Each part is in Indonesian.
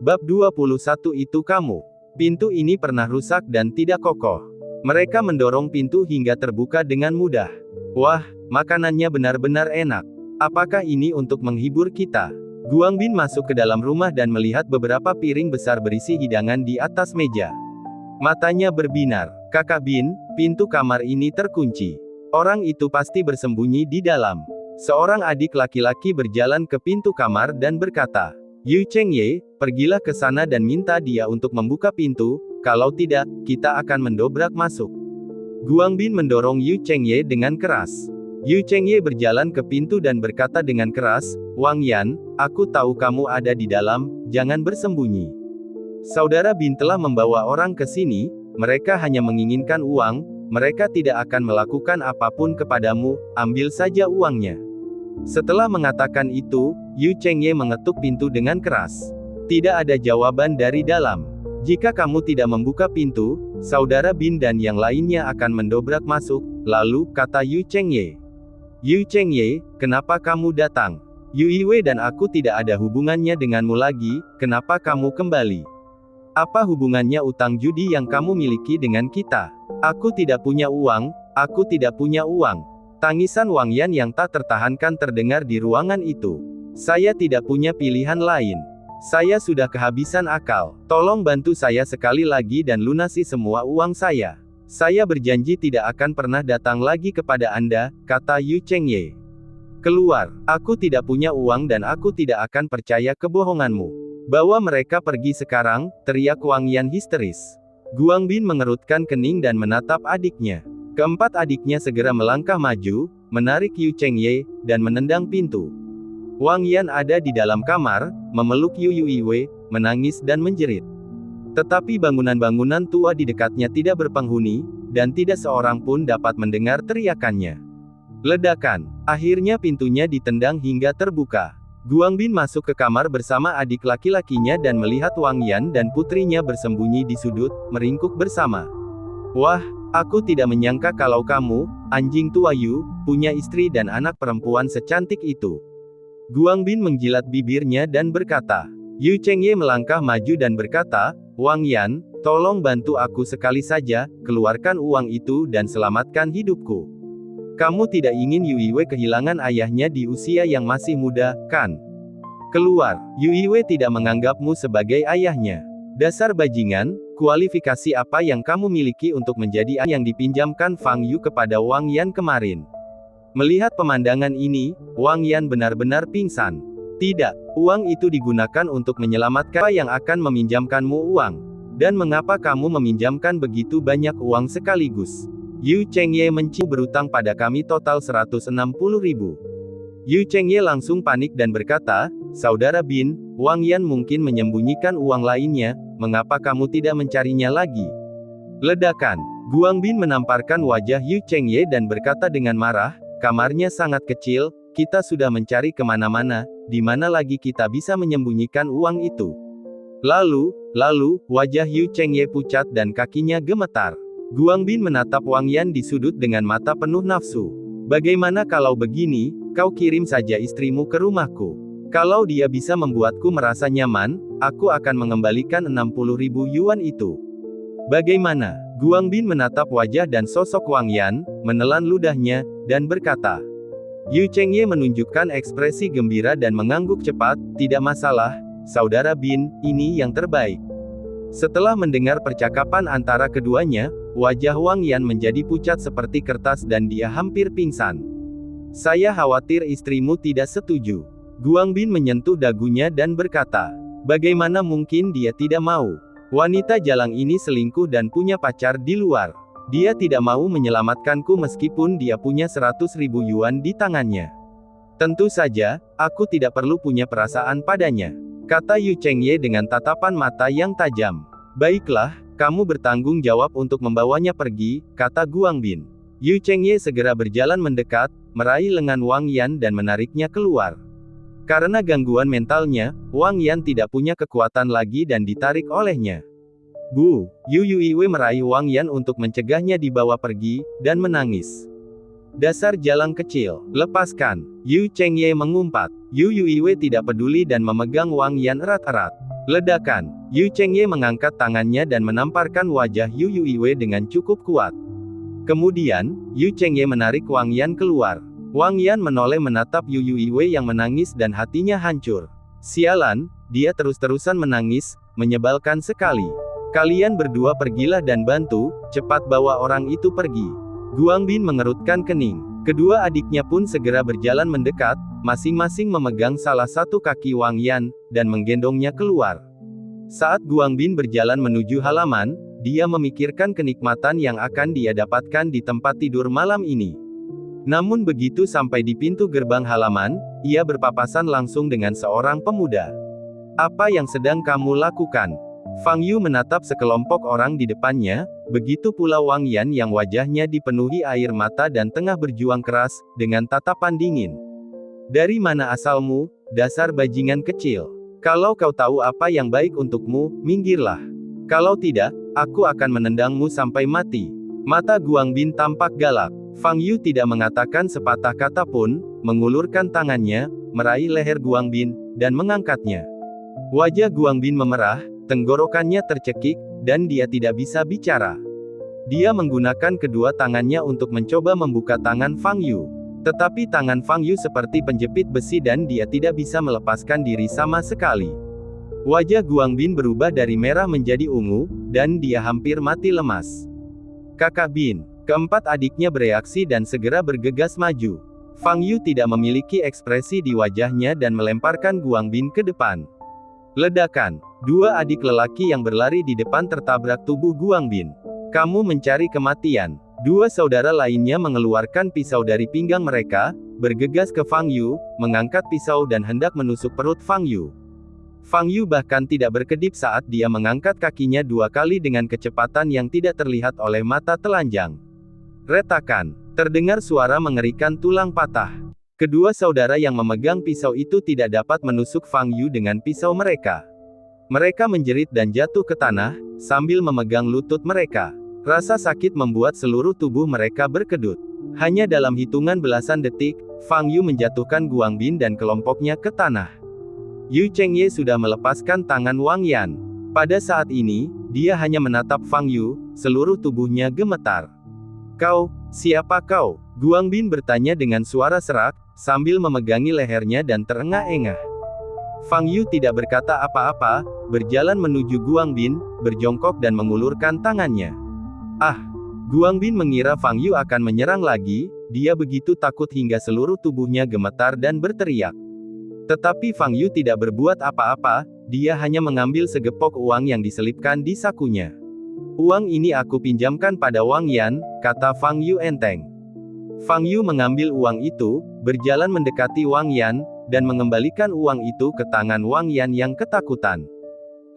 Bab 21 itu kamu. Pintu ini pernah rusak dan tidak kokoh. Mereka mendorong pintu hingga terbuka dengan mudah. Wah, makanannya benar-benar enak. Apakah ini untuk menghibur kita? Guang Bin masuk ke dalam rumah dan melihat beberapa piring besar berisi hidangan di atas meja. Matanya berbinar. Kakak Bin, pintu kamar ini terkunci. Orang itu pasti bersembunyi di dalam. Seorang adik laki-laki berjalan ke pintu kamar dan berkata, Yu Chengye, pergilah ke sana dan minta dia untuk membuka pintu, kalau tidak, kita akan mendobrak masuk. Guang Bin mendorong Yu Chengye dengan keras. Yu Chengye berjalan ke pintu dan berkata dengan keras, Wang Yan, aku tahu kamu ada di dalam, jangan bersembunyi. Saudara Bin telah membawa orang ke sini, mereka hanya menginginkan uang, mereka tidak akan melakukan apapun kepadamu, ambil saja uangnya. Setelah mengatakan itu, Yu Chengye mengetuk pintu dengan keras. Tidak ada jawaban dari dalam. Jika kamu tidak membuka pintu, saudara Bin dan yang lainnya akan mendobrak masuk, lalu, kata Yu Chengye. Yu Chengye, kenapa kamu datang? Yu Iwe dan aku tidak ada hubungannya denganmu lagi, kenapa kamu kembali? Apa hubungannya utang judi yang kamu miliki dengan kita? Aku tidak punya uang, aku tidak punya uang. Tangisan Wang Yan yang tak tertahankan terdengar di ruangan itu. Saya tidak punya pilihan lain. Saya sudah kehabisan akal. Tolong bantu saya sekali lagi dan lunasi semua uang saya. Saya berjanji tidak akan pernah datang lagi kepada Anda, kata Yu Chengye. Keluar, aku tidak punya uang dan aku tidak akan percaya kebohonganmu. Bawa mereka pergi sekarang, teriak Wang Yan histeris. Guang Bin mengerutkan kening dan menatap adiknya. Keempat adiknya segera melangkah maju, menarik Yu Chengye, dan menendang pintu. Wang Yan ada di dalam kamar, memeluk Yu Iwe, menangis dan menjerit. Tetapi bangunan-bangunan tua di dekatnya tidak berpenghuni, dan tidak seorang pun dapat mendengar teriakannya. Ledakan. Akhirnya pintunya ditendang hingga terbuka. Guang Bin masuk ke kamar bersama adik laki-lakinya dan melihat Wang Yan dan putrinya bersembunyi di sudut, meringkuk bersama. Wah, aku tidak menyangka kalau kamu, anjing tua Yu, punya istri dan anak perempuan secantik itu. Guang Bin menjilat bibirnya dan berkata. Yu Chengye melangkah maju dan berkata, Wang Yan, tolong bantu aku sekali saja, keluarkan uang itu dan selamatkan hidupku. Kamu tidak ingin Yu Iwe kehilangan ayahnya di usia yang masih muda, kan? Keluar, Yu Iwe tidak menganggapmu sebagai ayahnya. Dasar bajingan, kualifikasi apa yang kamu miliki untuk menjadi ayah yang dipinjamkan Fang Yu kepada Wang Yan kemarin? Melihat pemandangan ini, Wang Yan benar-benar pingsan. Tidak, uang itu digunakan untuk menyelamatkan siapa yang akan meminjamkanmu uang. Dan mengapa kamu meminjamkan begitu banyak uang sekaligus? Yu Chengye berutang pada kami total 160.000. Yu Chengye langsung panik dan berkata, Saudara Bin, Wang Yan mungkin menyembunyikan uang lainnya, mengapa kamu tidak mencarinya lagi? Ledakan. Guang Bin menamparkan wajah Yu Chengye dan berkata dengan marah, kamarnya sangat kecil, kita sudah mencari kemana-mana, di mana lagi kita bisa menyembunyikan uang itu? Lalu, wajah Yu Chengye pucat dan kakinya gemetar. Guang Bin menatap Wang Yan di sudut dengan mata penuh nafsu. Bagaimana kalau begini, kau kirim saja istrimu ke rumahku. Kalau dia bisa membuatku merasa nyaman, aku akan mengembalikan 60.000 yuan itu. Bagaimana? Guang Bin menatap wajah dan sosok Wang Yan, menelan ludahnya, dan berkata. Yu Chengye menunjukkan ekspresi gembira dan mengangguk cepat, tidak masalah, Saudara Bin, ini yang terbaik. Setelah mendengar percakapan antara keduanya, wajah Wang Yan menjadi pucat seperti kertas dan dia hampir pingsan. Saya khawatir istrimu tidak setuju. Guang Bin menyentuh dagunya dan berkata, bagaimana mungkin dia tidak mau? Wanita jalang ini selingkuh dan punya pacar di luar. Dia tidak mau menyelamatkanku meskipun dia punya 100.000 yuan di tangannya. Tentu saja, aku tidak perlu punya perasaan padanya. Kata Yu Chengye dengan tatapan mata yang tajam. Baiklah, kamu bertanggung jawab untuk membawanya pergi, kata Guang Bin. Yu Chengye segera berjalan mendekat, meraih lengan Wang Yan dan menariknya keluar. Karena gangguan mentalnya, Wang Yan tidak punya kekuatan lagi dan ditarik olehnya. Bu, Yu Iwe meraih Wang Yan untuk mencegahnya dibawa pergi, dan menangis. Dasar jalang kecil, lepaskan. Yu Chengye mengumpat. Yu Yuiwei tidak peduli dan memegang Wang Yan erat-erat. Ledakan. Yu Chengye mengangkat tangannya dan menamparkan wajah Yu Yuiwei dengan cukup kuat. Kemudian, Yu Chengye menarik Wang Yan keluar. Wang Yan menoleh menatap Yu Yuiwei yang menangis dan hatinya hancur. Sialan, dia terus-terusan menangis, menyebalkan sekali. Kalian berdua pergilah dan bantu, cepat bawa orang itu pergi. Guangbin mengerutkan kening. Kedua adiknya pun segera berjalan mendekat, masing-masing memegang salah satu kaki Wang Yan, dan menggendongnya keluar. Saat Guangbin berjalan menuju halaman, dia memikirkan kenikmatan yang akan dia dapatkan di tempat tidur malam ini. Namun begitu sampai di pintu gerbang halaman, ia berpapasan langsung dengan seorang pemuda. "Apa yang sedang kamu lakukan?" Fang Yu menatap sekelompok orang di depannya, begitu pula Wang Yan yang wajahnya dipenuhi air mata dan tengah berjuang keras, dengan tatapan dingin. "Dari mana asalmu, dasar bajingan kecil? Kalau kau tahu apa yang baik untukmu, minggirlah. Kalau tidak, aku akan menendangmu sampai mati." Mata Guangbin tampak galak. Fang Yu tidak mengatakan sepatah kata pun, mengulurkan tangannya, meraih leher Guangbin, dan mengangkatnya. Wajah Guangbin memerah, tenggorokannya tercekik, dan dia tidak bisa bicara. Dia menggunakan kedua tangannya untuk mencoba membuka tangan Fang Yu. Tetapi tangan Fang Yu seperti penjepit besi dan dia tidak bisa melepaskan diri sama sekali. Wajah Guangbin berubah dari merah menjadi ungu, dan dia hampir mati lemas. "Kakak Bin." Keempat adiknya bereaksi dan segera bergegas maju. Fang Yu tidak memiliki ekspresi di wajahnya dan melemparkan Guangbin ke depan. Ledakan. Dua adik lelaki yang berlari di depan tertabrak tubuh Guangbin. "Kamu mencari kematian." Dua saudara lainnya mengeluarkan pisau dari pinggang mereka, bergegas ke Fang Yu, mengangkat pisau dan hendak menusuk perut Fang Yu. Fang Yu bahkan tidak berkedip saat dia mengangkat kakinya dua kali dengan kecepatan yang tidak terlihat oleh mata telanjang. Retakan. Terdengar suara mengerikan tulang patah. Kedua saudara yang memegang pisau itu tidak dapat menusuk Fang Yu dengan pisau mereka. Mereka menjerit dan jatuh ke tanah, sambil memegang lutut mereka. Rasa sakit membuat seluruh tubuh mereka berkedut. Hanya dalam hitungan belasan detik, Fang Yu menjatuhkan Guangbin dan kelompoknya ke tanah. Yu Chengye sudah melepaskan tangan Wang Yan. Pada saat ini, dia hanya menatap Fang Yu, seluruh tubuhnya gemetar. "Kau, siapa kau?" Guangbin bertanya dengan suara serak, sambil memegangi lehernya dan terengah-engah. Fang Yu tidak berkata apa-apa, berjalan menuju Guangbin, berjongkok dan mengulurkan tangannya. "Ah!" Guangbin mengira Fang Yu akan menyerang lagi, dia begitu takut hingga seluruh tubuhnya gemetar dan berteriak. Tetapi Fang Yu tidak berbuat apa-apa, dia hanya mengambil segepok uang yang diselipkan di sakunya. "Uang ini aku pinjamkan pada Wang Yan," kata Fang Yu enteng. Fang Yu mengambil uang itu, berjalan mendekati Wang Yan, dan mengembalikan uang itu ke tangan Wang Yan yang ketakutan.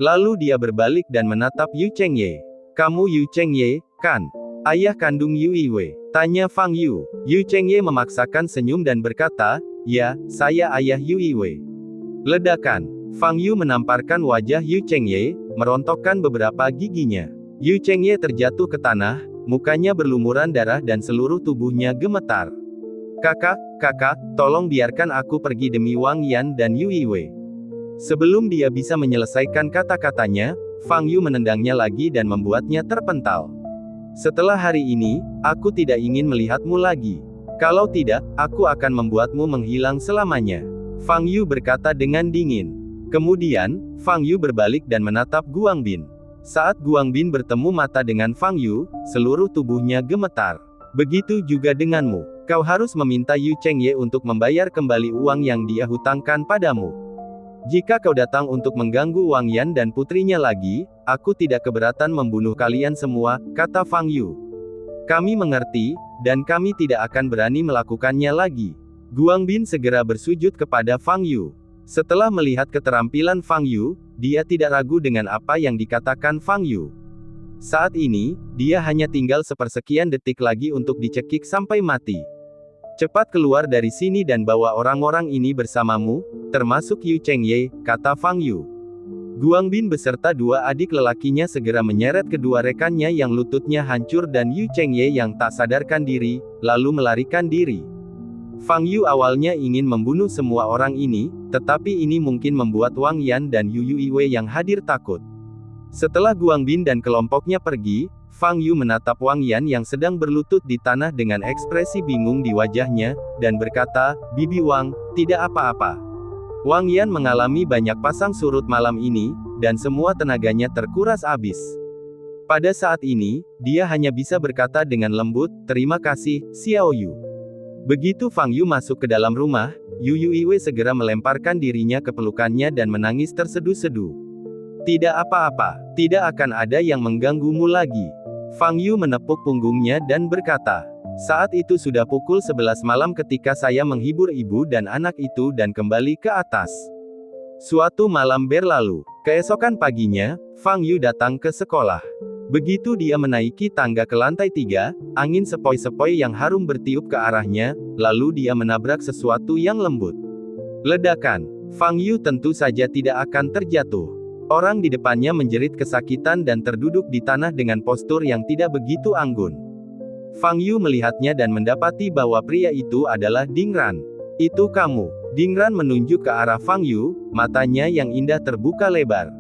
Lalu dia berbalik dan menatap Yu Chengye. "Kamu Yu Chengye, kan? Ayah kandung Yu Yuiwei?" tanya Fang Yu. Yu Chengye memaksakan senyum dan berkata, "Ya, saya ayah Yu Yuiwei." Ledakan. Fang Yu menamparkan wajah Yu Chengye, merontokkan beberapa giginya. Yu Chengye terjatuh ke tanah, mukanya berlumuran darah dan seluruh tubuhnya gemetar. Kakak, tolong biarkan aku pergi demi Wang Yan dan Yu Yuiwei." Sebelum dia bisa menyelesaikan kata-katanya, Fang Yu menendangnya lagi dan membuatnya terpental. "Setelah hari ini, aku tidak ingin melihatmu lagi. Kalau tidak, aku akan membuatmu menghilang selamanya." Fang Yu berkata dengan dingin. Kemudian, Fang Yu berbalik dan menatap Guangbin. Saat Guangbin bertemu mata dengan Fang Yu, seluruh tubuhnya gemetar. "Begitu juga denganmu. Kau harus meminta Yu Chengye untuk membayar kembali uang yang dia hutangkan padamu. Jika kau datang untuk mengganggu Wang Yan dan putrinya lagi, aku tidak keberatan membunuh kalian semua," kata Fang Yu. "Kami mengerti, dan kami tidak akan berani melakukannya lagi." Guangbin segera bersujud kepada Fang Yu. Setelah melihat keterampilan Fang Yu, dia tidak ragu dengan apa yang dikatakan Fang Yu. Saat ini, dia hanya tinggal sepersekian detik lagi untuk dicekik sampai mati. "Cepat keluar dari sini dan bawa orang-orang ini bersamamu, termasuk Yu Chengye," kata Fang Yu. Guang Bin beserta dua adik lelakinya segera menyeret kedua rekannya yang lututnya hancur dan Yu Chengye yang tak sadarkan diri, lalu melarikan diri. Fang Yu awalnya ingin membunuh semua orang ini, tetapi ini mungkin membuat Wang Yan dan Yu Yuiwei yang hadir takut. Setelah Guang Bin dan kelompoknya pergi, Fang Yu menatap Wang Yan yang sedang berlutut di tanah dengan ekspresi bingung di wajahnya, dan berkata, "Bibi Wang, tidak apa-apa." Wang Yan mengalami banyak pasang surut malam ini, dan semua tenaganya terkuras habis. Pada saat ini, dia hanya bisa berkata dengan lembut, "Terima kasih, Xiao Yu." Begitu Fang Yu masuk ke dalam rumah, Yu Yuiwei segera melemparkan dirinya ke pelukannya dan menangis terseduh-seduh. "Tidak apa-apa, tidak akan ada yang mengganggumu lagi." Fang Yu menepuk punggungnya dan berkata, "Saat itu sudah pukul 11 malam ketika saya menghibur ibu dan anak itu dan kembali ke atas." Suatu malam berlalu. Keesokan paginya, Fang Yu datang ke sekolah. Begitu dia menaiki tangga ke lantai 3, angin sepoi-sepoi yang harum bertiup ke arahnya, lalu dia menabrak sesuatu yang lembut. Ledakan. Fang Yu tentu saja tidak akan terjatuh. Orang di depannya menjerit kesakitan dan terduduk di tanah dengan postur yang tidak begitu anggun. Fang Yu melihatnya dan mendapati bahwa pria itu adalah Ding Ran. "Itu kamu." Ding Ran menunjuk ke arah Fang Yu, matanya yang indah terbuka lebar.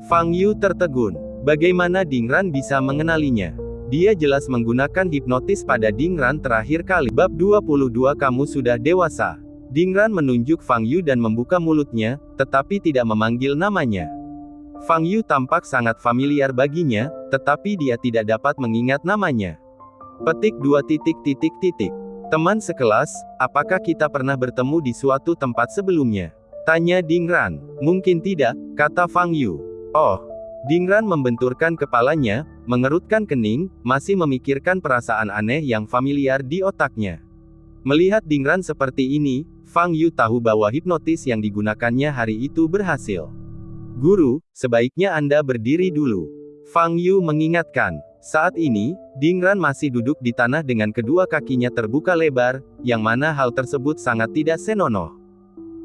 Fang Yu tertegun. Bagaimana Ding Ran bisa mengenalinya? Dia jelas menggunakan hipnotis pada Ding Ran terakhir kali. Bab 22 Kamu sudah dewasa. Ding Ran menunjuk Fang Yu dan membuka mulutnya, tetapi tidak memanggil namanya. Fang Yu tampak sangat familiar baginya, tetapi dia tidak dapat mengingat namanya. Petik 2. Teman sekelas, apakah kita pernah bertemu di suatu tempat sebelumnya? Tanya Ding Ran. Mungkin tidak, kata Fang Yu. Oh. Ding Ran membenturkan kepalanya, mengerutkan kening, masih memikirkan perasaan aneh yang familiar di otaknya. Melihat Ding Ran seperti ini, Fang Yu tahu bahwa hipnotis yang digunakannya hari itu berhasil. "Guru, sebaiknya Anda berdiri dulu." Fang Yu mengingatkan. Saat ini, Ding Ran masih duduk di tanah dengan kedua kakinya terbuka lebar, yang mana hal tersebut sangat tidak senonoh.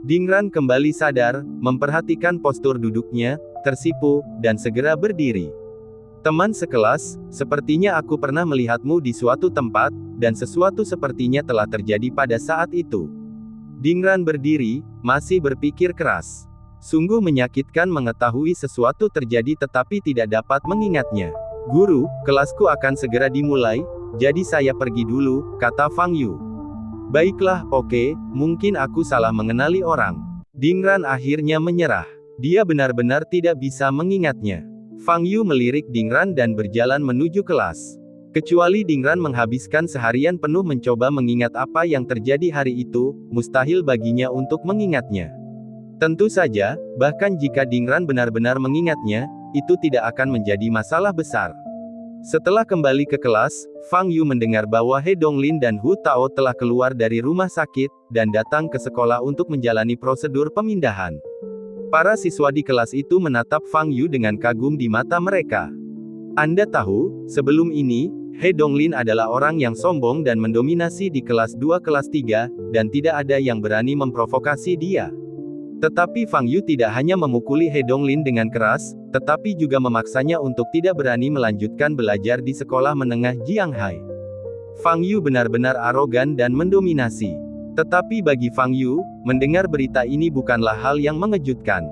Ding Ran kembali sadar, memperhatikan postur duduknya, tersipu, dan segera berdiri. "Teman sekelas, sepertinya aku pernah melihatmu di suatu tempat, dan sesuatu sepertinya telah terjadi pada saat itu." Ding Ran berdiri, masih berpikir keras. Sungguh menyakitkan mengetahui sesuatu terjadi tetapi tidak dapat mengingatnya. "Guru, kelasku akan segera dimulai, jadi saya pergi dulu," kata Fang Yu. "Baiklah, oke, mungkin aku salah mengenali orang." Ding Ran akhirnya menyerah. Dia benar-benar tidak bisa mengingatnya. Fang Yu melirik Ding Ran dan berjalan menuju kelas. Kecuali Ding Ran menghabiskan seharian penuh mencoba mengingat apa yang terjadi hari itu, mustahil baginya untuk mengingatnya. Tentu saja, bahkan jika Ding Ran benar-benar mengingatnya, itu tidak akan menjadi masalah besar. Setelah kembali ke kelas, Fang Yu mendengar bahwa He Donglin dan Hu Tao telah keluar dari rumah sakit, dan datang ke sekolah untuk menjalani prosedur pemindahan. Para siswa di kelas itu menatap Fang Yu dengan kagum di mata mereka. "Anda tahu, sebelum ini, He Donglin adalah orang yang sombong dan mendominasi di kelas 2 kelas 3, dan tidak ada yang berani memprovokasi dia." Tetapi Fang Yu tidak hanya memukuli He Donglin dengan keras, tetapi juga memaksanya untuk tidak berani melanjutkan belajar di sekolah menengah Jianghai. Fang Yu benar-benar arogan dan mendominasi. Tetapi bagi Fang Yu, mendengar berita ini bukanlah hal yang mengejutkan.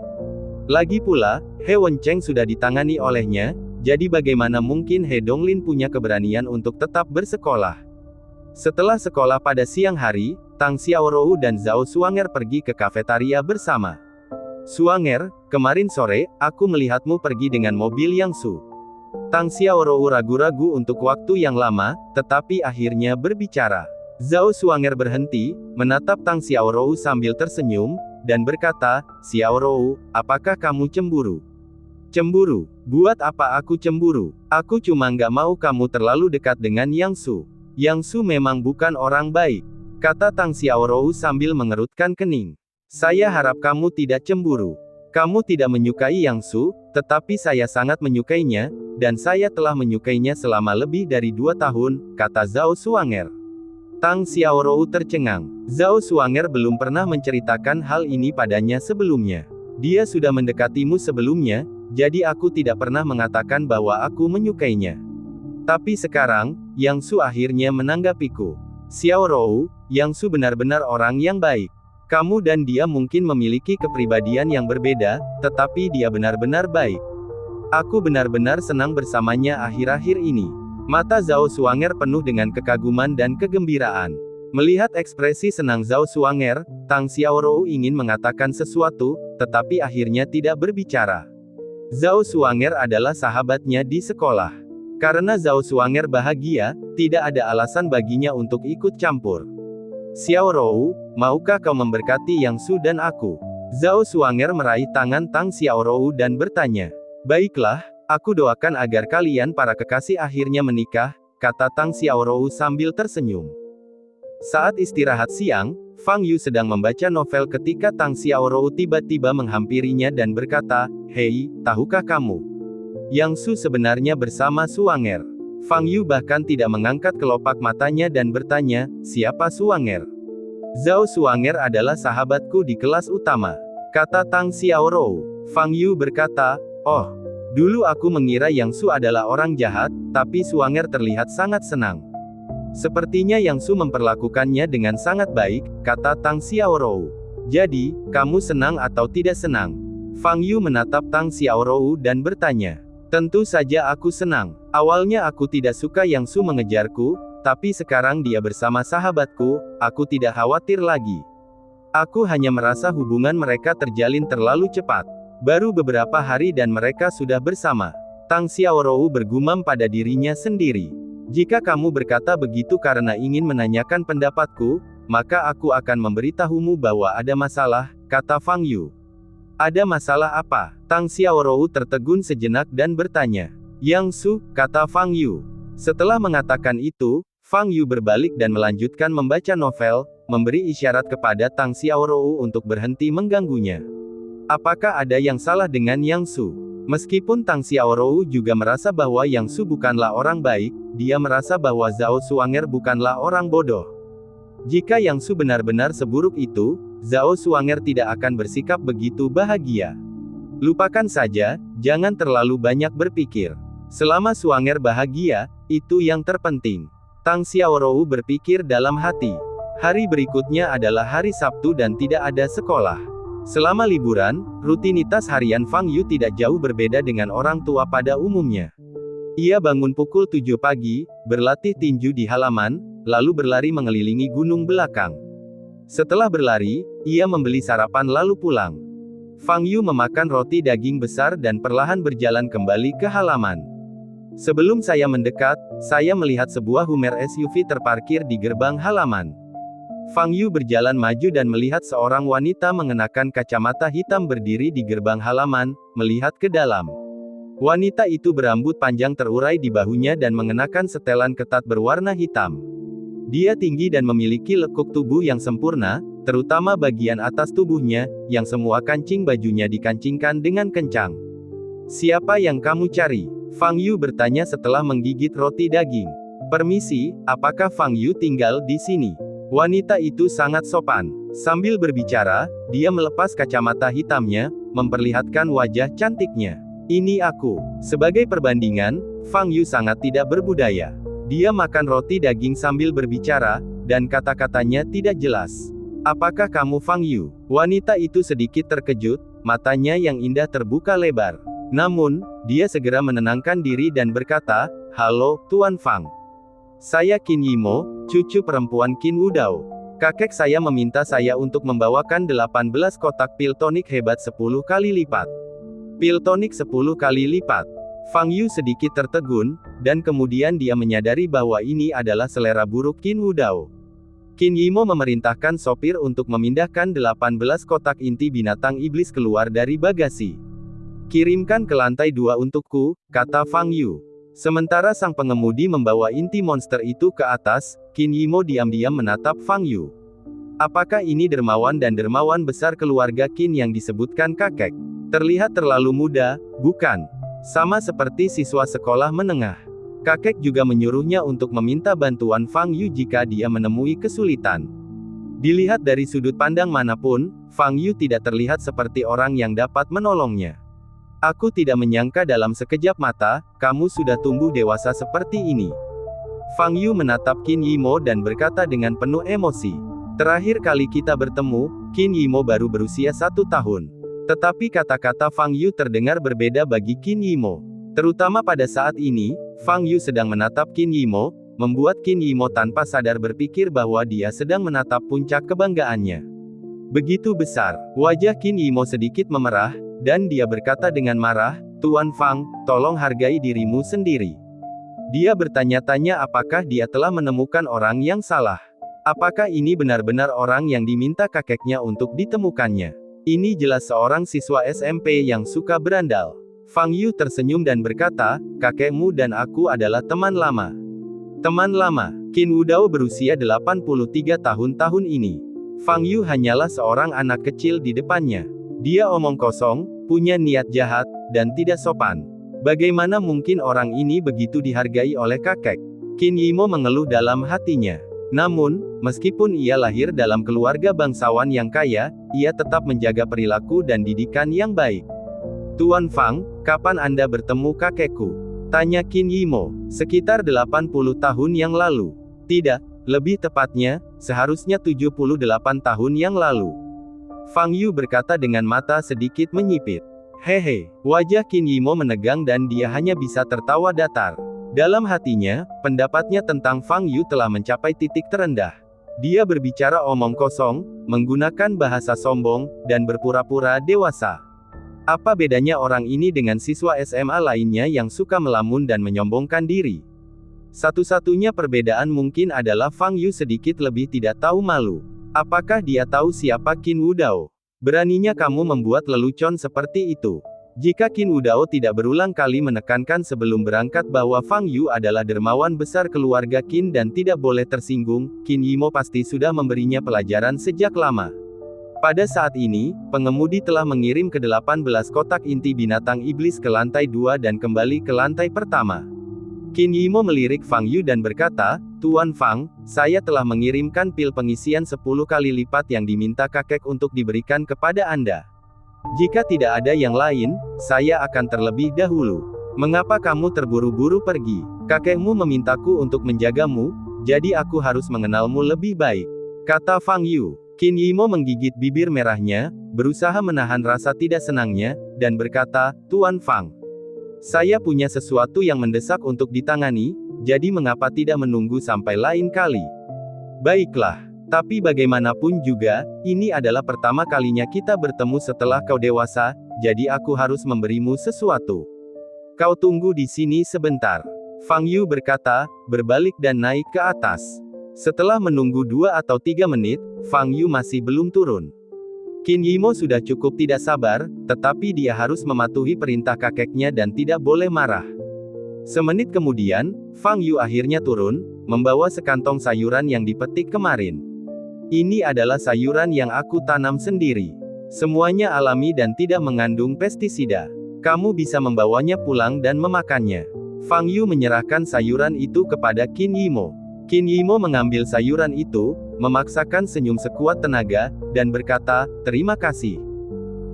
Lagi pula, He Wencheng sudah ditangani olehnya, jadi bagaimana mungkin He Donglin punya keberanian untuk tetap bersekolah. Setelah sekolah pada siang hari, Tang Xiaorou dan Zhao Suanger pergi ke kafetaria bersama. "Suanger, kemarin sore, aku melihatmu pergi dengan mobil Yangsu." Tang Xiaorou ragu-ragu untuk waktu yang lama, tetapi akhirnya berbicara. Zhao Suanger berhenti, menatap Tang Xiaorou sambil tersenyum, dan berkata, "Xiaorou, apakah kamu cemburu?" "Cemburu? Buat apa aku cemburu? Aku cuma nggak mau kamu terlalu dekat dengan Yangsu. Yangsu memang bukan orang baik," kata Tang Xiaorou sambil mengerutkan kening. "Saya harap kamu tidak cemburu. Kamu tidak menyukai Yangsu, tetapi saya sangat menyukainya, dan saya telah menyukainya selama lebih dari 2 tahun, kata Zhao Suanger. Tang Xiaorou tercengang. Zhao Suanger belum pernah menceritakan hal ini padanya sebelumnya. Dia sudah mendekatimu sebelumnya, jadi aku tidak pernah mengatakan bahwa aku menyukainya. Tapi sekarang, Yang Su akhirnya menanggapiku. Xiao Rou, Yang Su benar-benar orang yang baik. Kamu dan dia mungkin memiliki kepribadian yang berbeda, tetapi dia benar-benar baik. Aku benar-benar senang bersamanya akhir-akhir ini. Mata Zhao Xuanger penuh dengan kekaguman dan kegembiraan. Melihat ekspresi senang Zhao Xuanger, Tang Xiaorou ingin mengatakan sesuatu, tetapi akhirnya tidak berbicara. Zhao Xuanger adalah sahabatnya di sekolah. Karena Zhao Xuanger bahagia, tidak ada alasan baginya untuk ikut campur. Xiaorou, maukah kau memberkati Yang Su dan aku? Zhao Xuanger meraih tangan Tang Xiaorou dan bertanya. Baiklah, aku doakan agar kalian para kekasih akhirnya menikah, kata Tang Xiaorou sambil tersenyum. Saat istirahat siang, Fang Yu sedang membaca novel ketika Tang Xiaorou tiba-tiba menghampirinya dan berkata, "Hei, tahukah kamu? Yang Su sebenarnya bersama Xuanger." Fang Yu bahkan tidak mengangkat kelopak matanya dan bertanya, "Siapa Xuanger?" "Zhao Xuanger adalah sahabatku di kelas utama," kata Tang Xiaorou. Fang Yu berkata, "Oh, dulu aku mengira Yang Su adalah orang jahat, tapi Xuanger terlihat sangat senang. Sepertinya Yang Su memperlakukannya dengan sangat baik," kata Tang Xiaorou. "Jadi, kamu senang atau tidak senang?" Fang Yu menatap Tang Xiaorou dan bertanya. "Tentu saja aku senang. Awalnya aku tidak suka Yang Su mengejarku, tapi sekarang dia bersama sahabatku, aku tidak khawatir lagi. Aku hanya merasa hubungan mereka terjalin terlalu cepat. Baru beberapa hari dan mereka sudah bersama." Tang Xiaorou bergumam pada dirinya sendiri. "Jika kamu berkata begitu karena ingin menanyakan pendapatku, maka aku akan memberitahumu bahwa ada masalah," kata Fang Yu. "Ada masalah apa?" Tang Xiaorou tertegun sejenak dan bertanya. "Yang Su," kata Fang Yu. Setelah mengatakan itu, Fang Yu berbalik dan melanjutkan membaca novel, memberi isyarat kepada Tang Xiaorou untuk berhenti mengganggunya. Apakah ada yang salah dengan Yang Su? Meskipun Tang Xiaorou juga merasa bahwa Yang Su bukanlah orang baik, dia merasa bahwa Zhao Xuanger bukanlah orang bodoh. Jika Yang Su benar-benar seburuk itu, Zhao Xuanger tidak akan bersikap begitu bahagia. Lupakan saja, jangan terlalu banyak berpikir. Selama Xuanger bahagia, itu yang terpenting. Tang Xiaorou berpikir dalam hati. Hari berikutnya adalah hari Sabtu dan tidak ada sekolah. Selama liburan, rutinitas harian Fang Yu tidak jauh berbeda dengan orang tua pada umumnya. Ia bangun pukul 7 pagi, berlatih tinju di halaman, lalu berlari mengelilingi gunung belakang. Setelah berlari, ia membeli sarapan lalu pulang. Fang Yu memakan roti daging besar dan perlahan berjalan kembali ke halaman. Sebelum saya mendekat, saya melihat sebuah Hummer SUV terparkir di gerbang halaman. Fang Yu berjalan maju dan melihat seorang wanita mengenakan kacamata hitam berdiri di gerbang halaman, melihat ke dalam. Wanita itu berambut panjang terurai di bahunya dan mengenakan setelan ketat berwarna hitam. Dia tinggi dan memiliki lekuk tubuh yang sempurna, terutama bagian atas tubuhnya, yang semua kancing bajunya dikancingkan dengan kencang. "Siapa yang kamu cari?" Fang Yu bertanya setelah menggigit roti daging. "Permisi, apakah Fang Yu tinggal di sini?" Wanita itu sangat sopan. Sambil berbicara, dia melepas kacamata hitamnya, memperlihatkan wajah cantiknya. "Ini aku." Sebagai perbandingan, Fang Yu sangat tidak berbudaya. Dia makan roti daging sambil berbicara, dan kata-katanya tidak jelas. "Apakah kamu Fang Yu?" Wanita itu sedikit terkejut, matanya yang indah terbuka lebar. Namun, dia segera menenangkan diri dan berkata, "Halo, Tuan Fang. Saya Qin Yimo, cucu perempuan Qin Wudao. Kakek saya meminta saya untuk membawakan 18 kotak pil tonik hebat 10 kali lipat." "Pil tonik 10 kali lipat?" Fang Yu sedikit tertegun, dan kemudian dia menyadari bahwa ini adalah selera buruk Qin Wudao. Qin Yimo memerintahkan sopir untuk memindahkan 18 kotak inti binatang iblis keluar dari bagasi. "Kirimkan ke lantai 2 untukku," kata Fang Yu. Sementara sang pengemudi membawa inti monster itu ke atas, Qin Yimo diam-diam menatap Fang Yu. Apakah ini dermawan dan dermawan besar keluarga Qin yang disebutkan kakek? Terlihat terlalu muda, bukan? Sama seperti siswa sekolah menengah. Kakek juga menyuruhnya untuk meminta bantuan Fang Yu jika dia menemui kesulitan. Dilihat dari sudut pandang manapun, Fang Yu tidak terlihat seperti orang yang dapat menolongnya. Aku tidak menyangka dalam sekejap mata, kamu sudah tumbuh dewasa seperti ini. Fang Yu menatap Qin Yimo dan berkata dengan penuh emosi. Terakhir kali kita bertemu, Qin Yimo baru berusia 1 tahun. Tetapi kata-kata Fang Yu terdengar berbeda bagi Qin Yimo. Terutama pada saat ini, Fang Yu sedang menatap Qin Yimo, membuat Qin Yimo tanpa sadar berpikir bahwa dia sedang menatap puncak kebanggaannya. Begitu besar, wajah Qin Yimo sedikit memerah, dan dia berkata dengan marah, Tuan Fang, tolong hargai dirimu sendiri. Dia bertanya-tanya apakah dia telah menemukan orang yang salah. Apakah ini benar-benar orang yang diminta kakeknya untuk ditemukannya? Ini jelas seorang siswa SMP yang suka berandal. Fang Yu tersenyum dan berkata, kakekmu dan aku adalah teman lama. Teman lama. Qin Wudao berusia 83 tahun ini. Fang Yu hanyalah seorang anak kecil di depannya. Dia omong kosong, punya niat jahat, dan tidak sopan. Bagaimana mungkin orang ini begitu dihargai oleh kakek? Qin Yimo mengeluh dalam hatinya. Namun, meskipun ia lahir dalam keluarga bangsawan yang kaya, ia tetap menjaga perilaku dan didikan yang baik. Tuan Fang, kapan Anda bertemu kakekku? Tanya Qin Yimo. Sekitar 80 tahun yang lalu. Tidak, lebih tepatnya, seharusnya 78 tahun yang lalu. Fang Yu berkata dengan mata sedikit menyipit. Hehe, wajah Qin Yimo menegang dan dia hanya bisa tertawa datar. Dalam hatinya, pendapatnya tentang Fang Yu telah mencapai titik terendah. Dia berbicara omong kosong, menggunakan bahasa sombong, dan berpura-pura dewasa. Apa bedanya orang ini dengan siswa SMA lainnya yang suka melamun dan menyombongkan diri? Satu-satunya perbedaan mungkin adalah Fang Yu sedikit lebih tidak tahu malu. Apakah dia tahu siapa Qin Wudao? Beraninya kamu membuat lelucon seperti itu. Jika Qin Wudao tidak berulang kali menekankan sebelum berangkat bahwa Fang Yu adalah dermawan besar keluarga Qin dan tidak boleh tersinggung, Qin Yimo pasti sudah memberinya pelajaran sejak lama. Pada saat ini, pengemudi telah mengirim ke 18 kotak inti binatang iblis ke lantai 2 dan kembali ke lantai pertama. Qin Yimo melirik Fang Yu dan berkata, Tuan Fang, saya telah mengirimkan pil pengisian 10 kali lipat yang diminta kakek untuk diberikan kepada Anda. Jika tidak ada yang lain, saya akan terlebih dahulu. Mengapa kamu terburu-buru pergi? Kakekmu memintaku untuk menjagamu, jadi aku harus mengenalmu lebih baik. Kata Fang Yu. Qin Yimo menggigit bibir merahnya, berusaha menahan rasa tidak senangnya, dan berkata, Tuan Fang. Saya punya sesuatu yang mendesak untuk ditangani, jadi mengapa tidak menunggu sampai lain kali? Baiklah, tapi bagaimanapun juga, ini adalah pertama kalinya kita bertemu setelah kau dewasa, jadi aku harus memberimu sesuatu. Kau tunggu di sini sebentar. Fang Yu berkata, berbalik dan naik ke atas. Setelah menunggu 2 atau 3 menit, Fang Yu masih belum turun. Qin Yimo sudah cukup tidak sabar, tetapi dia harus mematuhi perintah kakeknya dan tidak boleh marah. Semenit kemudian, Fang Yu akhirnya turun, membawa sekantong sayuran yang dipetik kemarin. Ini adalah sayuran yang aku tanam sendiri. Semuanya alami dan tidak mengandung pestisida. Kamu bisa membawanya pulang dan memakannya. Fang Yu menyerahkan sayuran itu kepada Qin Yimo. Qin Yimo mengambil sayuran itu, memaksakan senyum sekuat tenaga, dan berkata, terima kasih.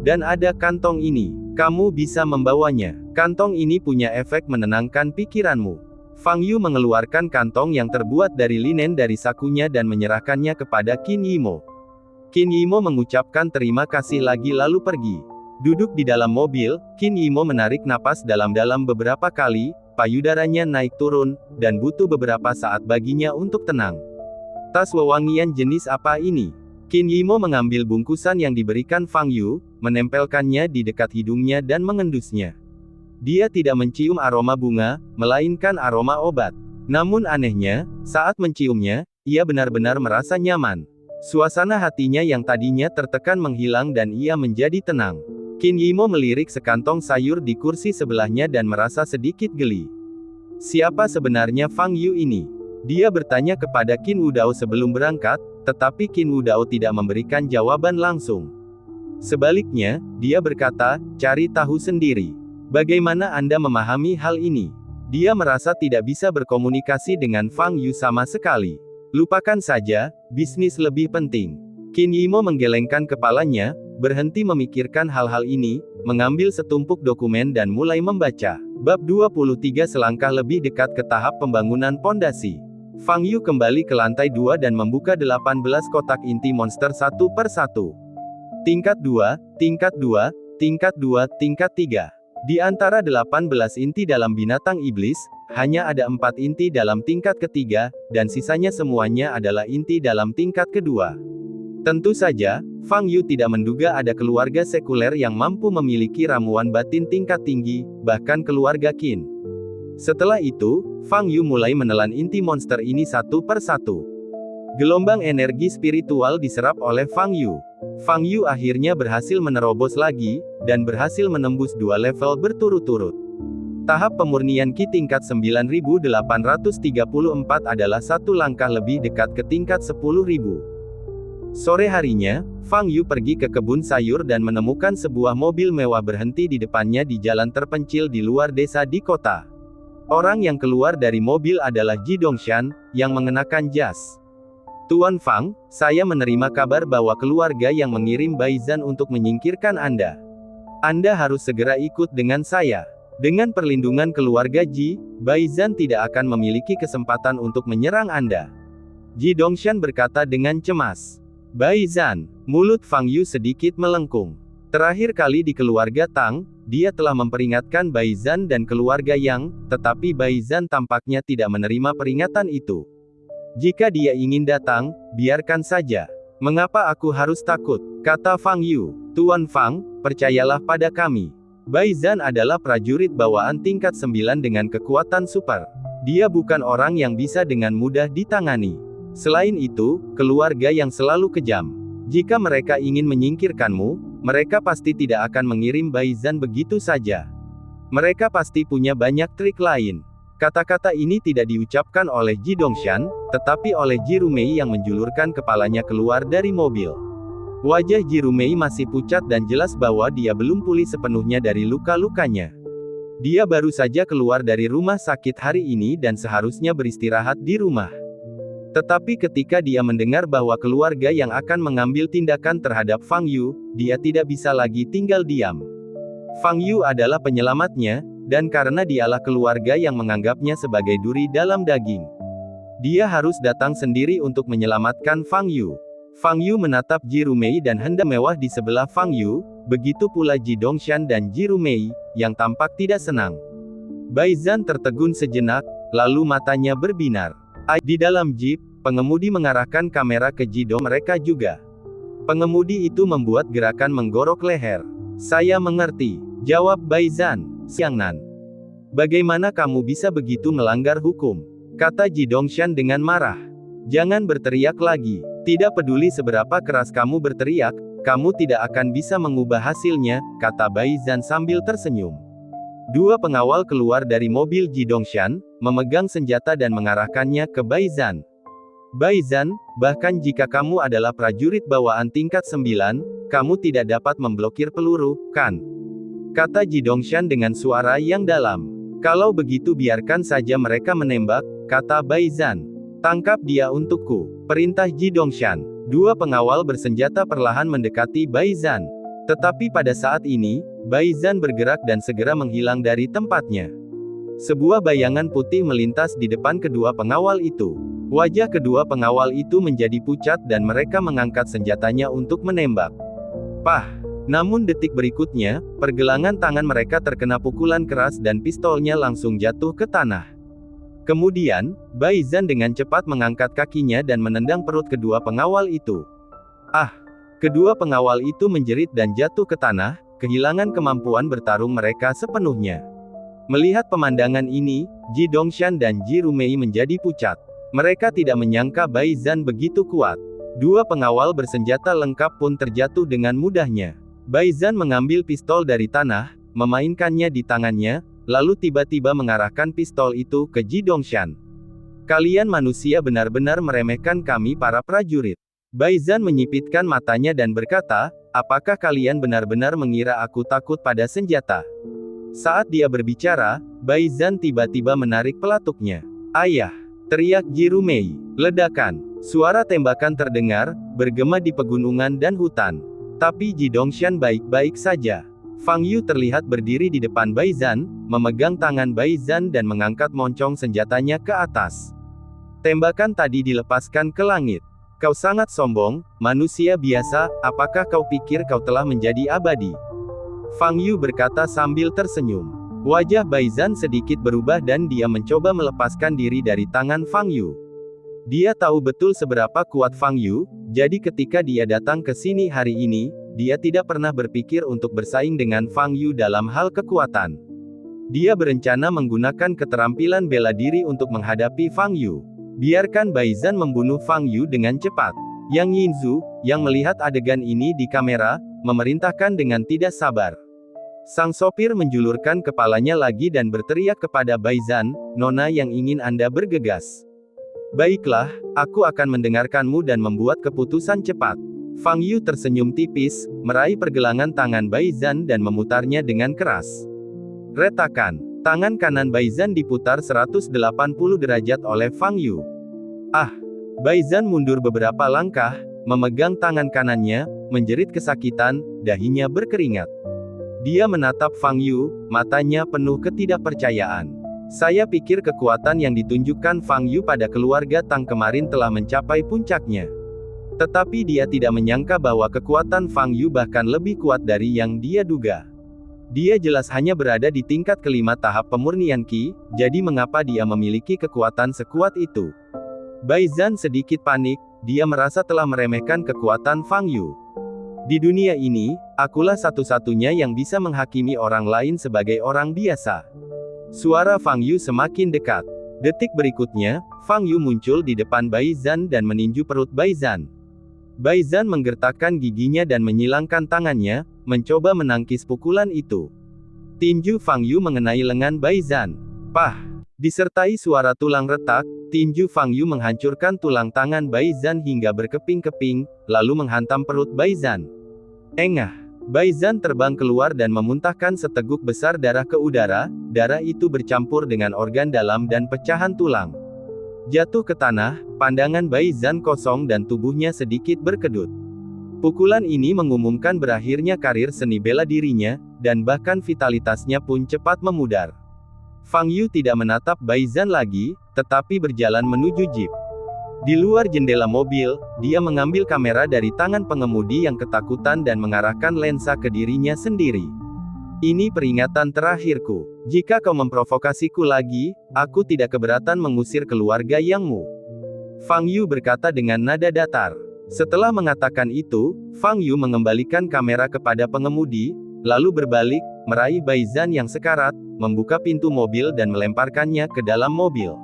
Dan ada kantong ini. Kamu bisa membawanya. Kantong ini punya efek menenangkan pikiranmu. Fang Yu mengeluarkan kantong yang terbuat dari linen dari sakunya dan menyerahkannya kepada Qin Yimo. Qin Yimo mengucapkan terima kasih lagi lalu pergi. Duduk di dalam mobil, Qin Yimo menarik napas dalam-dalam beberapa kali, payudaranya naik turun, dan butuh beberapa saat baginya untuk tenang. Tas wewangian jenis apa ini? Qin Yimo mengambil bungkusan yang diberikan Fang Yu, menempelkannya di dekat hidungnya dan mengendusnya. Dia tidak mencium aroma bunga, melainkan aroma obat. Namun anehnya, saat menciumnya, ia benar-benar merasa nyaman. Suasana hatinya yang tadinya tertekan menghilang dan ia menjadi tenang. Qin Yimo melirik sekantong sayur di kursi sebelahnya dan merasa sedikit geli. Siapa sebenarnya Fang Yu ini? Dia bertanya kepada Qin Wudao sebelum berangkat, tetapi Qin Wudao tidak memberikan jawaban langsung. Sebaliknya, dia berkata, cari tahu sendiri. Bagaimana Anda memahami hal ini? Dia merasa tidak bisa berkomunikasi dengan Fang Yu sama sekali. Lupakan saja, bisnis lebih penting. Qin Yimo menggelengkan kepalanya, berhenti memikirkan hal-hal ini, mengambil setumpuk dokumen dan mulai membaca. Bab 23 selangkah lebih dekat ke tahap pembangunan pondasi. Fang Yu kembali ke lantai 2 dan membuka 18 kotak inti monster satu per satu. Tingkat 2, tingkat 2, tingkat 2, tingkat 3. Di antara 18 inti dalam binatang iblis, hanya ada 4 inti dalam tingkat ketiga, dan sisanya semuanya adalah inti dalam tingkat kedua. Tentu saja, Fang Yu tidak menduga ada keluarga sekuler yang mampu memiliki ramuan batin tingkat tinggi, bahkan keluarga Qin. Setelah itu, Fang Yu mulai menelan inti monster ini satu per satu. Gelombang energi spiritual diserap oleh Fang Yu. Fang Yu akhirnya berhasil menerobos lagi, dan berhasil menembus 2 level berturut-turut. Tahap pemurnian Qi tingkat 9834 adalah satu langkah lebih dekat ke tingkat 10.000. Sore harinya, Fang Yu pergi ke kebun sayur dan menemukan sebuah mobil mewah berhenti di depannya di jalan terpencil di luar desa di kota. Orang yang keluar dari mobil adalah Ji Dongshan, yang mengenakan jas. Tuan Fang, saya menerima kabar bahwa keluarga yang mengirim Baizhan untuk menyingkirkan Anda. Anda harus segera ikut dengan saya. Dengan perlindungan keluarga Ji, Baizhan tidak akan memiliki kesempatan untuk menyerang Anda. Ji Dongshan berkata dengan cemas. Baizhan, mulut Fang Yu sedikit melengkung. Terakhir kali di keluarga Tang, dia telah memperingatkan Baizhan dan keluarga Yang, tetapi Baizhan tampaknya tidak menerima peringatan itu. Jika dia ingin datang, biarkan saja. Mengapa aku harus takut? Kata Fang Yu. Tuan Fang, percayalah pada kami. Baizhan adalah prajurit bawaan tingkat 9 dengan kekuatan super. Dia bukan orang yang bisa dengan mudah ditangani. Selain itu, keluarga yang selalu kejam. Jika mereka ingin menyingkirkanmu, mereka pasti tidak akan mengirim Baizhan begitu saja. Mereka pasti punya banyak trik lain. Kata-kata ini tidak diucapkan oleh Ji Dongshan, tetapi oleh Ji Rumei yang menjulurkan kepalanya keluar dari mobil. Wajah Ji Rumei masih pucat dan jelas bahwa dia belum pulih sepenuhnya dari luka-lukanya. Dia baru saja keluar dari rumah sakit hari ini dan seharusnya beristirahat di rumah. Tetapi ketika dia mendengar bahwa keluarga yang akan mengambil tindakan terhadap Fang Yu, dia tidak bisa lagi tinggal diam. Fang Yu adalah penyelamatnya, dan karena dialah keluarga yang menganggapnya sebagai duri dalam daging. Dia harus datang sendiri untuk menyelamatkan Fang Yu. Fang Yu menatap Ji Rumei dan hendak mewah di sebelah Fang Yu, begitu pula Ji Dongshan dan Ji Rumei, yang tampak tidak senang. Baizhan tertegun sejenak, lalu matanya berbinar. Di dalam jeep, pengemudi mengarahkan kamera ke Ji Dong mereka juga. Pengemudi itu membuat gerakan menggorok leher. Saya mengerti, jawab Baizhan. Xiangnan. Bagaimana kamu bisa begitu melanggar hukum? Kata Ji Dongshan dengan marah. Jangan berteriak lagi. Tidak peduli seberapa keras kamu berteriak, kamu tidak akan bisa mengubah hasilnya, kata Baizhan sambil tersenyum. 2 pengawal keluar dari mobil Ji Dongshan, memegang senjata dan mengarahkannya ke Baizhan. Baizhan, bahkan jika kamu adalah prajurit bawaan tingkat 9, kamu tidak dapat memblokir peluru, kan? Kata Ji Dongshan dengan suara yang dalam. Kalau begitu biarkan saja mereka menembak, kata Baizhan. Tangkap dia untukku. Perintah Ji Dongshan. 2 pengawal bersenjata perlahan mendekati Baizhan. Tetapi pada saat ini, Baizhan bergerak dan segera menghilang dari tempatnya. Sebuah bayangan putih melintas di depan kedua pengawal itu. Wajah kedua pengawal itu menjadi pucat dan mereka mengangkat senjatanya untuk menembak. Pah! Namun detik berikutnya, pergelangan tangan mereka terkena pukulan keras dan pistolnya langsung jatuh ke tanah. Kemudian, Baizhan dengan cepat mengangkat kakinya dan menendang perut kedua pengawal itu. Ah! Kedua pengawal itu menjerit dan jatuh ke tanah, kehilangan kemampuan bertarung mereka sepenuhnya. Melihat pemandangan ini, Ji Dongshan dan Ji Rumei menjadi pucat. Mereka tidak menyangka Baizhan begitu kuat. 2 pengawal bersenjata lengkap pun terjatuh dengan mudahnya. Baizhan mengambil pistol dari tanah, memainkannya di tangannya, lalu tiba-tiba mengarahkan pistol itu ke Ji Dongshan. Kalian manusia benar-benar meremehkan kami para prajurit. Baizhan menyipitkan matanya dan berkata, apakah kalian benar-benar mengira aku takut pada senjata? Saat dia berbicara, Baizhan tiba-tiba menarik pelatuknya. Ayah! teriak Jirumei. Ledakan. Suara tembakan terdengar, bergema di pegunungan dan hutan. Tapi Ji Dongshan baik-baik saja. Fang Yu terlihat berdiri di depan Bai Zhan, memegang tangan Bai Zhan dan mengangkat moncong senjatanya ke atas. Tembakan tadi dilepaskan ke langit. Kau sangat sombong, manusia biasa, apakah kau pikir kau telah menjadi abadi? Fang Yu berkata sambil tersenyum. Wajah Bai Zhan sedikit berubah dan dia mencoba melepaskan diri dari tangan Fang Yu. Dia tahu betul seberapa kuat Fang Yu, jadi ketika dia datang ke sini hari ini, dia tidak pernah berpikir untuk bersaing dengan Fang Yu dalam hal kekuatan. Dia berencana menggunakan keterampilan bela diri untuk menghadapi Fang Yu. Biarkan Bai Zhan membunuh Fang Yu dengan cepat. Yang Yinzu, yang melihat adegan ini di kamera, memerintahkan dengan tidak sabar. Sang sopir menjulurkan kepalanya lagi dan berteriak kepada Bai Zhan, "Nona yang ingin Anda bergegas. Baiklah, aku akan mendengarkanmu dan membuat keputusan cepat." Fang Yu tersenyum tipis, meraih pergelangan tangan Bai Zhan dan memutarnya dengan keras. Retakan. Tangan kanan Bai Zhan diputar 180 derajat oleh Fang Yu. Ah! Bai Zhan mundur beberapa langkah, memegang tangan kanannya, menjerit kesakitan, dahinya berkeringat. Dia menatap Fang Yu, matanya penuh ketidakpercayaan. Saya pikir kekuatan yang ditunjukkan Fang Yu pada keluarga Tang kemarin telah mencapai puncaknya. Tetapi dia tidak menyangka bahwa kekuatan Fang Yu bahkan lebih kuat dari yang dia duga. Dia jelas hanya berada di tingkat kelima tahap pemurnian Qi, jadi mengapa dia memiliki kekuatan sekuat itu? Bai Zhan sedikit panik, dia merasa telah meremehkan kekuatan Fang Yu. Di dunia ini, akulah satu-satunya yang bisa menghakimi orang lain sebagai orang biasa. Suara Fang Yu semakin dekat. Detik berikutnya, Fang Yu muncul di depan Bai Zhan dan meninju perut Bai Zhan. Bai Zhan menggertakkan giginya dan menyilangkan tangannya, mencoba menangkis pukulan itu. Tinju Fang Yu mengenai lengan Bai Zhan. Pah! Disertai suara tulang retak, tinju Fang Yu menghancurkan tulang tangan Bai Zhan hingga berkeping-keping, lalu menghantam perut Bai Zhan. Engah! Bai Zhan terbang keluar dan memuntahkan seteguk besar darah ke udara, darah itu bercampur dengan organ dalam dan pecahan tulang. Jatuh ke tanah, pandangan Bai Zhan kosong dan tubuhnya sedikit berkedut. Pukulan ini mengumumkan berakhirnya karir seni bela dirinya, dan bahkan vitalitasnya pun cepat memudar. Fang Yu tidak menatap Bai Zhan lagi, tetapi berjalan menuju jeep. Di luar jendela mobil, dia mengambil kamera dari tangan pengemudi yang ketakutan dan mengarahkan lensa ke dirinya sendiri. Ini peringatan terakhirku. Jika kau memprovokasiku lagi, aku tidak keberatan mengusir keluarga Yangmu. Fang Yu berkata dengan nada datar. Setelah mengatakan itu, Fang Yu mengembalikan kamera kepada pengemudi, lalu berbalik, meraih Bai Zhan yang sekarat, membuka pintu mobil dan melemparkannya ke dalam mobil.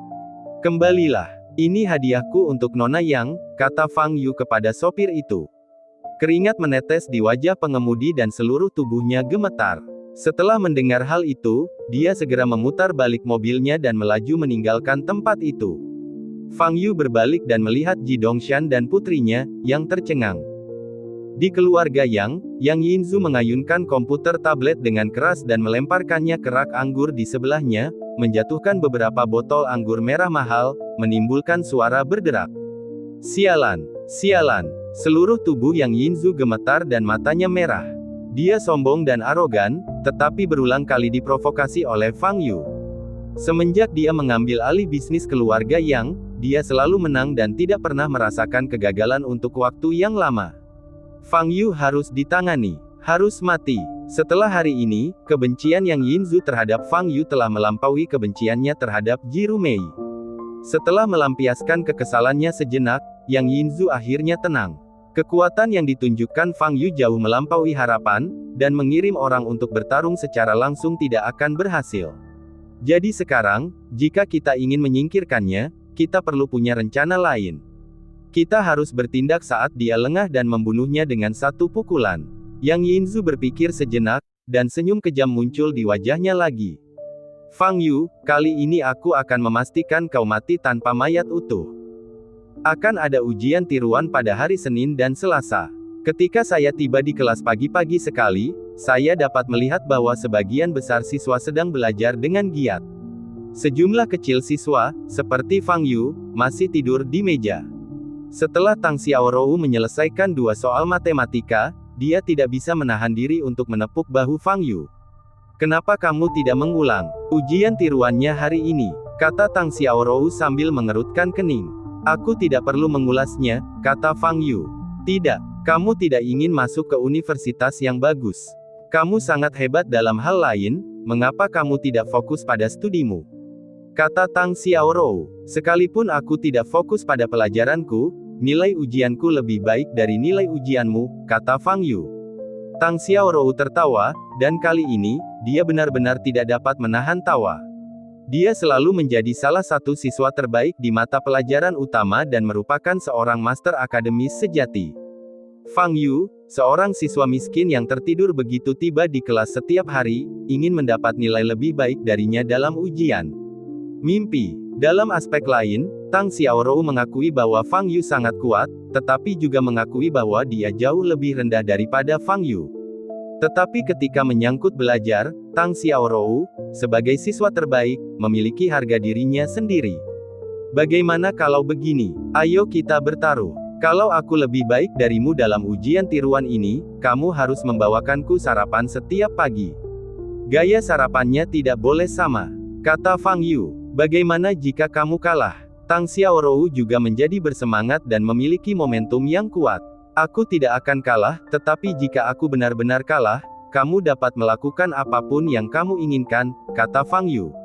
Kembalilah. Ini hadiahku untuk Nona Yang, kata Fang Yu kepada sopir itu. Keringat menetes di wajah pengemudi dan seluruh tubuhnya gemetar. Setelah mendengar hal itu, dia segera memutar balik mobilnya dan melaju meninggalkan tempat itu. Fang Yu berbalik dan melihat Ji Dongshan dan putrinya, yang tercengang. Di keluarga Yang Yinzu mengayunkan komputer tablet dengan keras dan melemparkannya ke rak anggur di sebelahnya, menjatuhkan beberapa botol anggur merah mahal, menimbulkan suara berderak. Sialan! Sialan! Seluruh tubuh Yang Yinzu gemetar dan matanya merah. Dia sombong dan arogan, tetapi berulang kali diprovokasi oleh Fang Yu. Semenjak dia mengambil alih bisnis keluarga Yang, dia selalu menang dan tidak pernah merasakan kegagalan untuk waktu yang lama. Fang Yu harus ditangani, harus mati. Setelah hari ini, kebencian Yang Yinzu terhadap Fang Yu telah melampaui kebenciannya terhadap Jirumei. Setelah melampiaskan kekesalannya sejenak, Yang Yinzu akhirnya tenang. Kekuatan yang ditunjukkan Fang Yu jauh melampaui harapan, dan mengirim orang untuk bertarung secara langsung tidak akan berhasil. Jadi sekarang, jika kita ingin menyingkirkannya, kita perlu punya rencana lain. Kita harus bertindak saat dia lengah dan membunuhnya dengan satu pukulan. Yang Yinzu berpikir sejenak, dan senyum kejam muncul di wajahnya lagi. Fang Yu, kali ini aku akan memastikan kau mati tanpa mayat utuh. Akan ada ujian tiruan pada hari Senin dan Selasa. Ketika saya tiba di kelas pagi-pagi sekali, saya dapat melihat bahwa sebagian besar siswa sedang belajar dengan giat. Sejumlah kecil siswa, seperti Fang Yu, masih tidur di meja. Setelah Tang Xiaorou menyelesaikan 2 soal matematika, dia tidak bisa menahan diri untuk menepuk bahu Fang Yu. "Kenapa kamu tidak mengulang ujian tiruannya hari ini?" kata Tang Xiaorou sambil mengerutkan kening. "Aku tidak perlu mengulasnya," kata Fang Yu. "Tidak, kamu tidak ingin masuk ke universitas yang bagus. Kamu sangat hebat dalam hal lain, mengapa kamu tidak fokus pada studimu?" kata Tang Xiaorou. "Sekalipun aku tidak fokus pada pelajaranku, nilai ujianku lebih baik dari nilai ujianmu," kata Fang Yu. Tang Xiaorou tertawa, dan kali ini, dia benar-benar tidak dapat menahan tawa. Dia selalu menjadi salah satu siswa terbaik di mata pelajaran utama dan merupakan seorang master akademis sejati. Fang Yu, seorang siswa miskin yang tertidur begitu tiba di kelas setiap hari, ingin mendapat nilai lebih baik darinya dalam ujian. Mimpi. Dalam aspek lain, Tang Xiaorou mengakui bahwa Fang Yu sangat kuat, tetapi juga mengakui bahwa dia jauh lebih rendah daripada Fang Yu. Tetapi ketika menyangkut belajar, Tang Xiaorou, sebagai siswa terbaik, memiliki harga dirinya sendiri. "Bagaimana kalau begini? Ayo kita bertaruh. Kalau aku lebih baik darimu dalam ujian tiruan ini, kamu harus membawakanku sarapan setiap pagi. Gaya sarapannya tidak boleh sama," kata Fang Yu. "Bagaimana jika kamu kalah?" Tang Xiaorou juga menjadi bersemangat dan memiliki momentum yang kuat. "Aku tidak akan kalah, tetapi jika aku benar-benar kalah, kamu dapat melakukan apapun yang kamu inginkan," kata Fang Yu.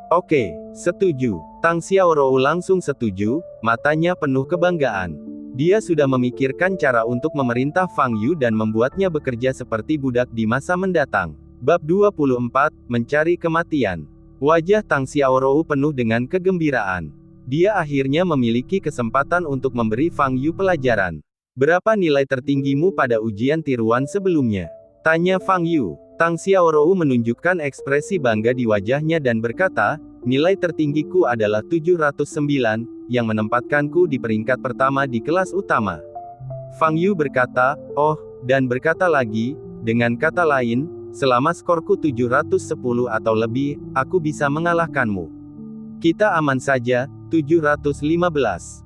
"Oke, setuju." Tang Xiaorou langsung setuju, matanya penuh kebanggaan. Dia sudah memikirkan cara untuk memerintah Fang Yu dan membuatnya bekerja seperti budak di masa mendatang. Bab 24, Mencari Kematian. Wajah Tang Xiaorou penuh dengan kegembiraan. Dia akhirnya memiliki kesempatan untuk memberi Fang Yu pelajaran. "Berapa nilai tertinggimu pada ujian tiruan sebelumnya?" tanya Fang Yu. Tang Xiaorou menunjukkan ekspresi bangga di wajahnya dan berkata, "Nilai tertinggiku adalah 709, yang menempatkanku di peringkat pertama di kelas utama." Fang Yu berkata, "Oh," dan berkata lagi, "Dengan kata lain, selama skorku 710 atau lebih, aku bisa mengalahkanmu. Kita aman saja, 715.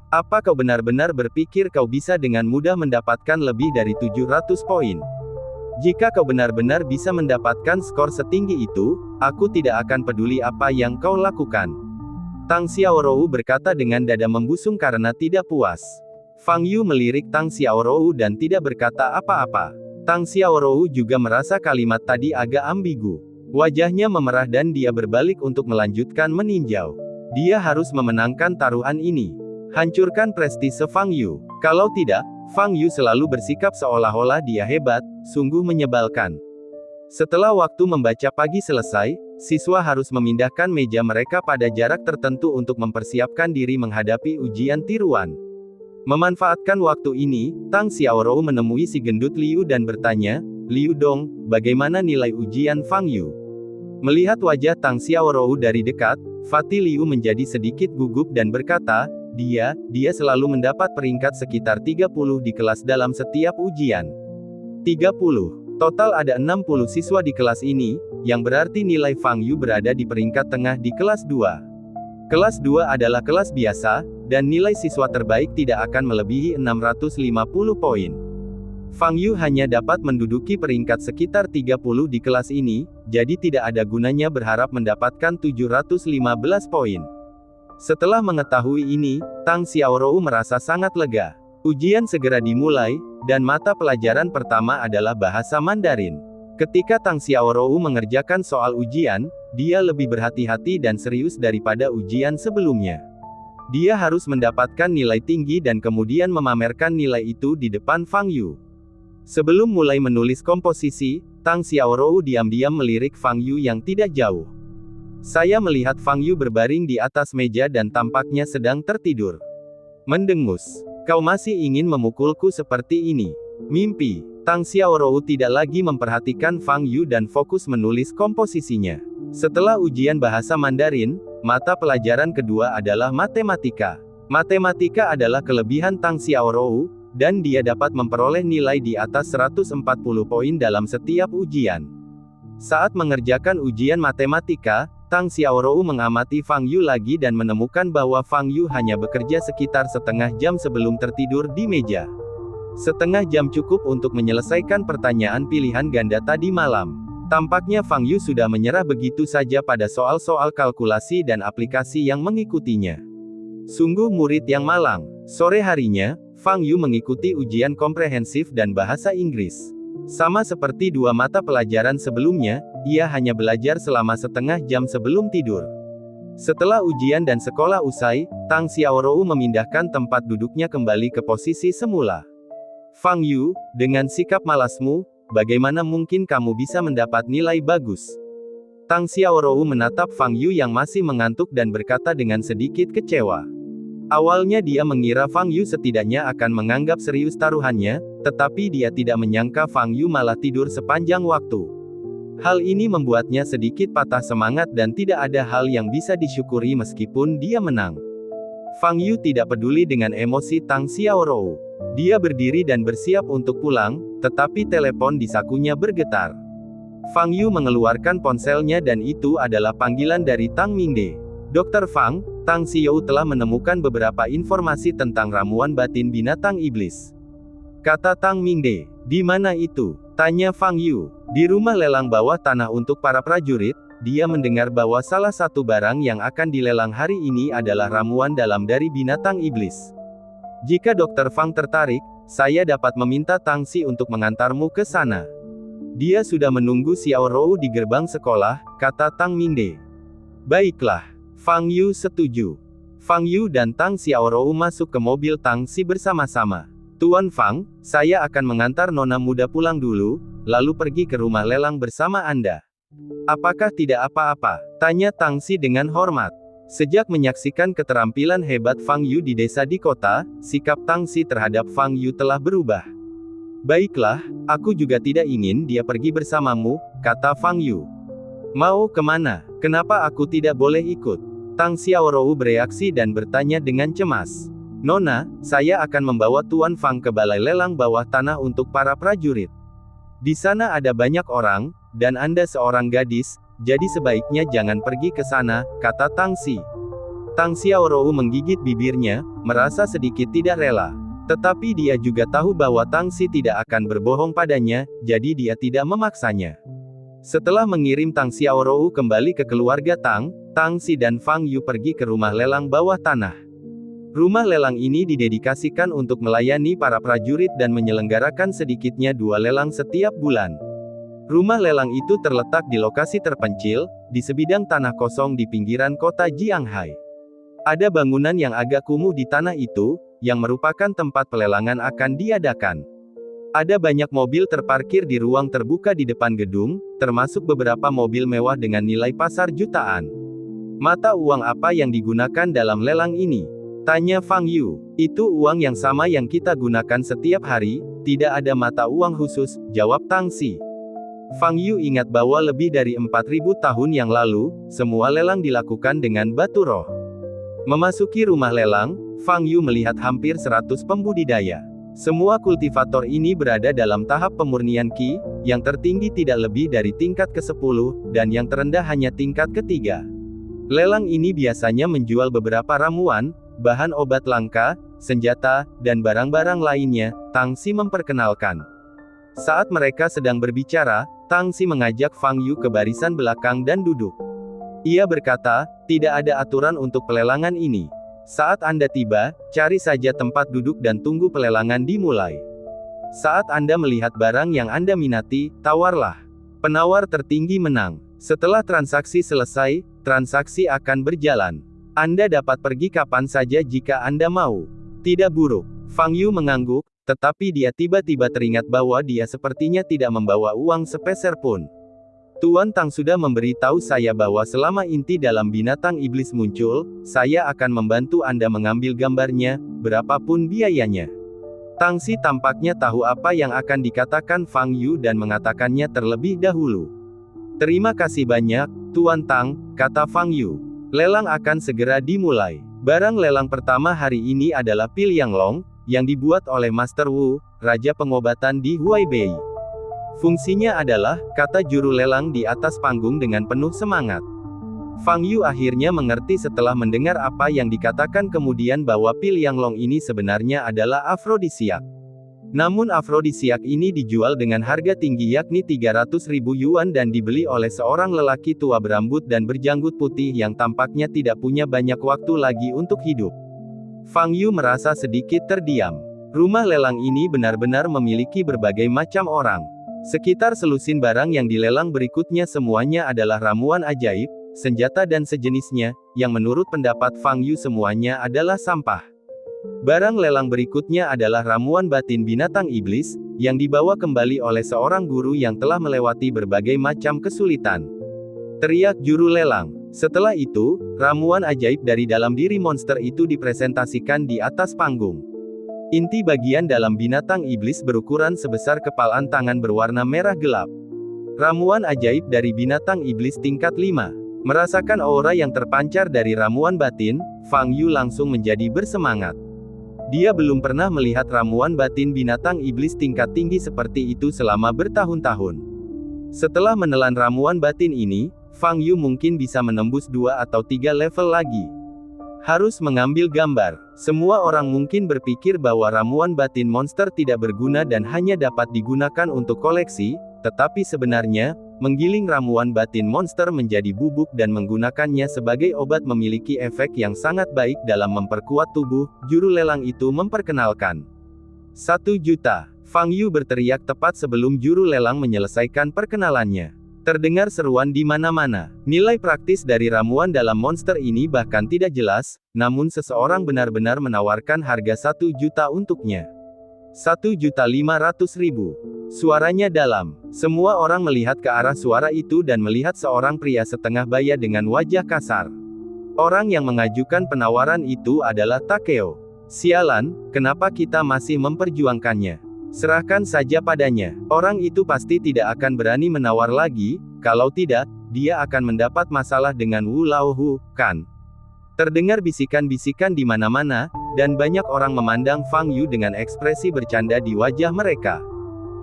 Apa kau benar-benar berpikir kau bisa dengan mudah mendapatkan lebih dari 700 poin? Jika kau benar-benar bisa mendapatkan skor setinggi itu, aku tidak akan peduli apa yang kau lakukan." Tang Xiaorou berkata dengan dada membusung karena tidak puas. Fang Yu melirik Tang Xiaorou dan tidak berkata apa-apa. Tang Xiaorou juga merasa kalimat tadi agak ambigu. Wajahnya memerah dan dia berbalik untuk melanjutkan meninjau. Dia harus memenangkan taruhan ini. Hancurkan prestise Fang Yu. Kalau tidak, Fang Yu selalu bersikap seolah-olah dia hebat, sungguh menyebalkan. Setelah waktu membaca pagi selesai, siswa harus memindahkan meja mereka pada jarak tertentu untuk mempersiapkan diri menghadapi ujian tiruan. Memanfaatkan waktu ini, Tang Xiaorou menemui si gendut Liu dan bertanya, "Liu Dong, bagaimana nilai ujian Fang Yu?" Melihat wajah Tang Xiaorou dari dekat, Fatih Liu menjadi sedikit gugup dan berkata, Dia selalu mendapat peringkat sekitar 30 di kelas dalam setiap ujian." 30. Total ada 60 siswa di kelas ini, yang berarti nilai Fang Yu berada di peringkat tengah di kelas 2. Kelas 2 adalah kelas biasa, dan nilai siswa terbaik tidak akan melebihi 650 poin. Fang Yu hanya dapat menduduki peringkat sekitar 30 di kelas ini, jadi tidak ada gunanya berharap mendapatkan 715 poin. Setelah mengetahui ini, Tang Xiaorou merasa sangat lega. Ujian segera dimulai, dan mata pelajaran pertama adalah bahasa Mandarin. Ketika Tang Xiaorou mengerjakan soal ujian, dia lebih berhati-hati dan serius daripada ujian sebelumnya. Dia harus mendapatkan nilai tinggi dan kemudian memamerkan nilai itu di depan Fang Yu. Sebelum mulai menulis komposisi, Tang Xiaorou diam-diam melirik Fang Yu yang tidak jauh. "Saya melihat Fang Yu berbaring di atas meja dan tampaknya sedang tertidur. Mendengus. Kau masih ingin memukulku seperti ini? Mimpi." Tang Xiaorou tidak lagi memperhatikan Fang Yu dan fokus menulis komposisinya. Setelah ujian bahasa Mandarin, mata pelajaran kedua adalah matematika. Matematika adalah kelebihan Tang Xiaorou, dan dia dapat memperoleh nilai di atas 140 poin dalam setiap ujian. Saat mengerjakan ujian matematika, Tang Xiaorou mengamati Fang Yu lagi dan menemukan bahwa Fang Yu hanya bekerja sekitar setengah jam sebelum tertidur di meja. Setengah jam cukup untuk menyelesaikan pertanyaan pilihan ganda tadi malam. Tampaknya Fang Yu sudah menyerah begitu saja pada soal-soal kalkulasi dan aplikasi yang mengikutinya. Sungguh murid yang malang. Sore harinya, Fang Yu mengikuti ujian komprehensif dan bahasa Inggris. Sama seperti dua mata pelajaran sebelumnya, ia hanya belajar selama setengah jam sebelum tidur. Setelah ujian dan sekolah usai, Tang Xiaorou memindahkan tempat duduknya kembali ke posisi semula. Fang Yu, dengan sikap malasmu, bagaimana mungkin kamu bisa mendapat nilai bagus? Tang Xiaorou menatap Fang Yu yang masih mengantuk dan berkata dengan sedikit kecewa. Awalnya dia mengira Fang Yu setidaknya akan menganggap serius taruhannya, tetapi dia tidak menyangka Fang Yu malah tidur sepanjang waktu. Hal ini membuatnya sedikit patah semangat dan tidak ada hal yang bisa disyukuri meskipun dia menang. Fang Yu tidak peduli dengan emosi Tang Xiaorou. Dia berdiri dan bersiap untuk pulang, tetapi telepon di sakunya bergetar. Fang Yu mengeluarkan ponselnya dan itu adalah panggilan dari Tang Mingde. Dr. Fang, Tang Xiao telah menemukan beberapa informasi tentang ramuan batin binatang iblis. Kata Tang Mingde. Di mana itu? Tanya Fang Yu. Di rumah lelang bawah tanah untuk para prajurit. Dia mendengar bahwa salah satu barang yang akan dilelang hari ini adalah ramuan dalam dari binatang iblis. Jika Dr. Fang tertarik, saya dapat meminta Tang Xi untuk mengantarmu ke sana. Dia sudah menunggu Xiaorou di gerbang sekolah, kata Tang Mingde. Baiklah. Fang Yu setuju. Fang Yu dan Tang Xiaorou masuk ke mobil Tang Xi bersama-sama. Tuan Fang, saya akan mengantar nona muda pulang dulu, lalu pergi ke rumah lelang bersama Anda. Apakah tidak apa-apa? Tanya Tang Xi dengan hormat. Sejak menyaksikan keterampilan hebat Fang Yu di desa di kota, sikap Tang Xi terhadap Fang Yu telah berubah. Baiklah, aku juga tidak ingin dia pergi bersamamu, kata Fang Yu. Mau kemana? Kenapa aku tidak boleh ikut? Tang Xiaorou bereaksi dan bertanya dengan cemas. Nona, saya akan membawa Tuan Fang ke balai lelang bawah tanah untuk para prajurit. Di sana ada banyak orang, dan Anda seorang gadis, jadi sebaiknya jangan pergi ke sana, kata Tang Xi. Tang Xiaorou menggigit bibirnya, merasa sedikit tidak rela. Tetapi dia juga tahu bahwa Tang Xi tidak akan berbohong padanya, jadi dia tidak memaksanya. Setelah mengirim Tang Xiaorou kembali ke keluarga Tang Xi dan Fang Yu pergi ke rumah lelang bawah tanah. Rumah lelang ini didedikasikan untuk melayani para prajurit dan menyelenggarakan sedikitnya 2 lelang setiap bulan. Rumah lelang itu terletak di lokasi terpencil, di sebidang tanah kosong di pinggiran kota Jianghai. Ada bangunan yang agak kumuh di tanah itu, yang merupakan tempat pelelangan akan diadakan. Ada banyak mobil terparkir di ruang terbuka di depan gedung, termasuk beberapa mobil mewah dengan nilai pasar jutaan. Mata uang apa yang digunakan dalam lelang ini? Tanya Fang Yu. Itu uang yang sama yang kita gunakan setiap hari, tidak ada mata uang khusus, jawab Tang Xi. Fang Yu ingat bahwa lebih dari 4.000 tahun yang lalu, semua lelang dilakukan dengan batu roh. Memasuki rumah lelang, Fang Yu melihat hampir 100 pembudidaya. Semua kultivator ini berada dalam tahap pemurnian Qi, yang tertinggi tidak lebih dari tingkat ke-10, dan yang terendah hanya tingkat ke-3. Lelang ini biasanya menjual beberapa ramuan, bahan obat langka, senjata, dan barang-barang lainnya. Tang Xi memperkenalkan. Saat mereka sedang berbicara, Tang Xi mengajak Fang Yu ke barisan belakang dan duduk. Ia berkata, tidak ada aturan untuk pelelangan ini. Saat Anda tiba, cari saja tempat duduk dan tunggu pelelangan dimulai. Saat Anda melihat barang yang Anda minati, tawarlah. Penawar tertinggi menang. Setelah transaksi selesai, transaksi akan berjalan. Anda dapat pergi kapan saja jika Anda mau. Tidak buruk. Fang Yu mengangguk, tetapi dia tiba-tiba teringat bahwa dia sepertinya tidak membawa uang sepeser pun. Tuan Tang sudah memberitahu saya bahwa selama inti dalam binatang iblis muncul, saya akan membantu Anda mengambil gambarnya, berapapun biayanya. Tang Xi tampaknya tahu apa yang akan dikatakan Fang Yu dan mengatakannya terlebih dahulu. Terima kasih banyak, Tuan Tang, kata Fang Yu. Lelang akan segera dimulai. Barang lelang pertama hari ini adalah pil Yang Long, yang dibuat oleh Master Wu, Raja Pengobatan di Huaibei. Fungsinya adalah, kata juru lelang di atas panggung dengan penuh semangat. Fang Yu akhirnya mengerti setelah mendengar apa yang dikatakan kemudian bahwa pil Yanglong ini sebenarnya adalah afrodisiak. Namun afrodisiak ini dijual dengan harga tinggi yakni 300.000 yuan dan dibeli oleh seorang lelaki tua berambut dan berjanggut putih yang tampaknya tidak punya banyak waktu lagi untuk hidup. Fang Yu merasa sedikit terdiam. Rumah lelang ini benar-benar memiliki berbagai macam orang. Sekitar selusin barang yang dilelang berikutnya semuanya adalah ramuan ajaib, senjata dan sejenisnya, yang menurut pendapat Fang Yu semuanya adalah sampah. Barang lelang berikutnya adalah ramuan batin binatang iblis, yang dibawa kembali oleh seorang guru yang telah melewati berbagai macam kesulitan. Teriak juru lelang. Setelah itu, ramuan ajaib dari dalam diri monster itu dipresentasikan di atas panggung. Inti bagian dalam binatang iblis berukuran sebesar kepalan tangan berwarna merah gelap. Ramuan ajaib dari binatang iblis tingkat 5. Merasakan aura yang terpancar dari ramuan batin, Fang Yu langsung menjadi bersemangat. Dia belum pernah melihat ramuan batin binatang iblis tingkat tinggi seperti itu selama bertahun-tahun. Setelah menelan ramuan batin ini, Fang Yu mungkin bisa menembus 2 atau 3 level lagi. Harus mengambil gambar. Semua orang mungkin berpikir bahwa ramuan batin monster tidak berguna dan hanya dapat digunakan untuk koleksi, tetapi sebenarnya, menggiling ramuan batin monster menjadi bubuk dan menggunakannya sebagai obat memiliki efek yang sangat baik dalam memperkuat tubuh, juru lelang itu memperkenalkan. 1 juta. Fang Yu berteriak tepat sebelum juru lelang menyelesaikan perkenalannya. Terdengar seruan di mana-mana. Nilai praktis dari ramuan dalam monster ini bahkan tidak jelas, namun seseorang benar-benar menawarkan harga 1 juta untuknya. 1.500.000. Suaranya dalam. Semua orang melihat ke arah suara itu dan melihat seorang pria setengah baya dengan wajah kasar. Orang yang mengajukan penawaran itu adalah Takeo. Sialan, kenapa kita masih memperjuangkannya? Serahkan saja padanya. Orang itu pasti tidak akan berani menawar lagi, kalau tidak, dia akan mendapat masalah dengan Wu Laohu, kan? Terdengar bisikan-bisikan di mana-mana, dan banyak orang memandang Fang Yu dengan ekspresi bercanda di wajah mereka.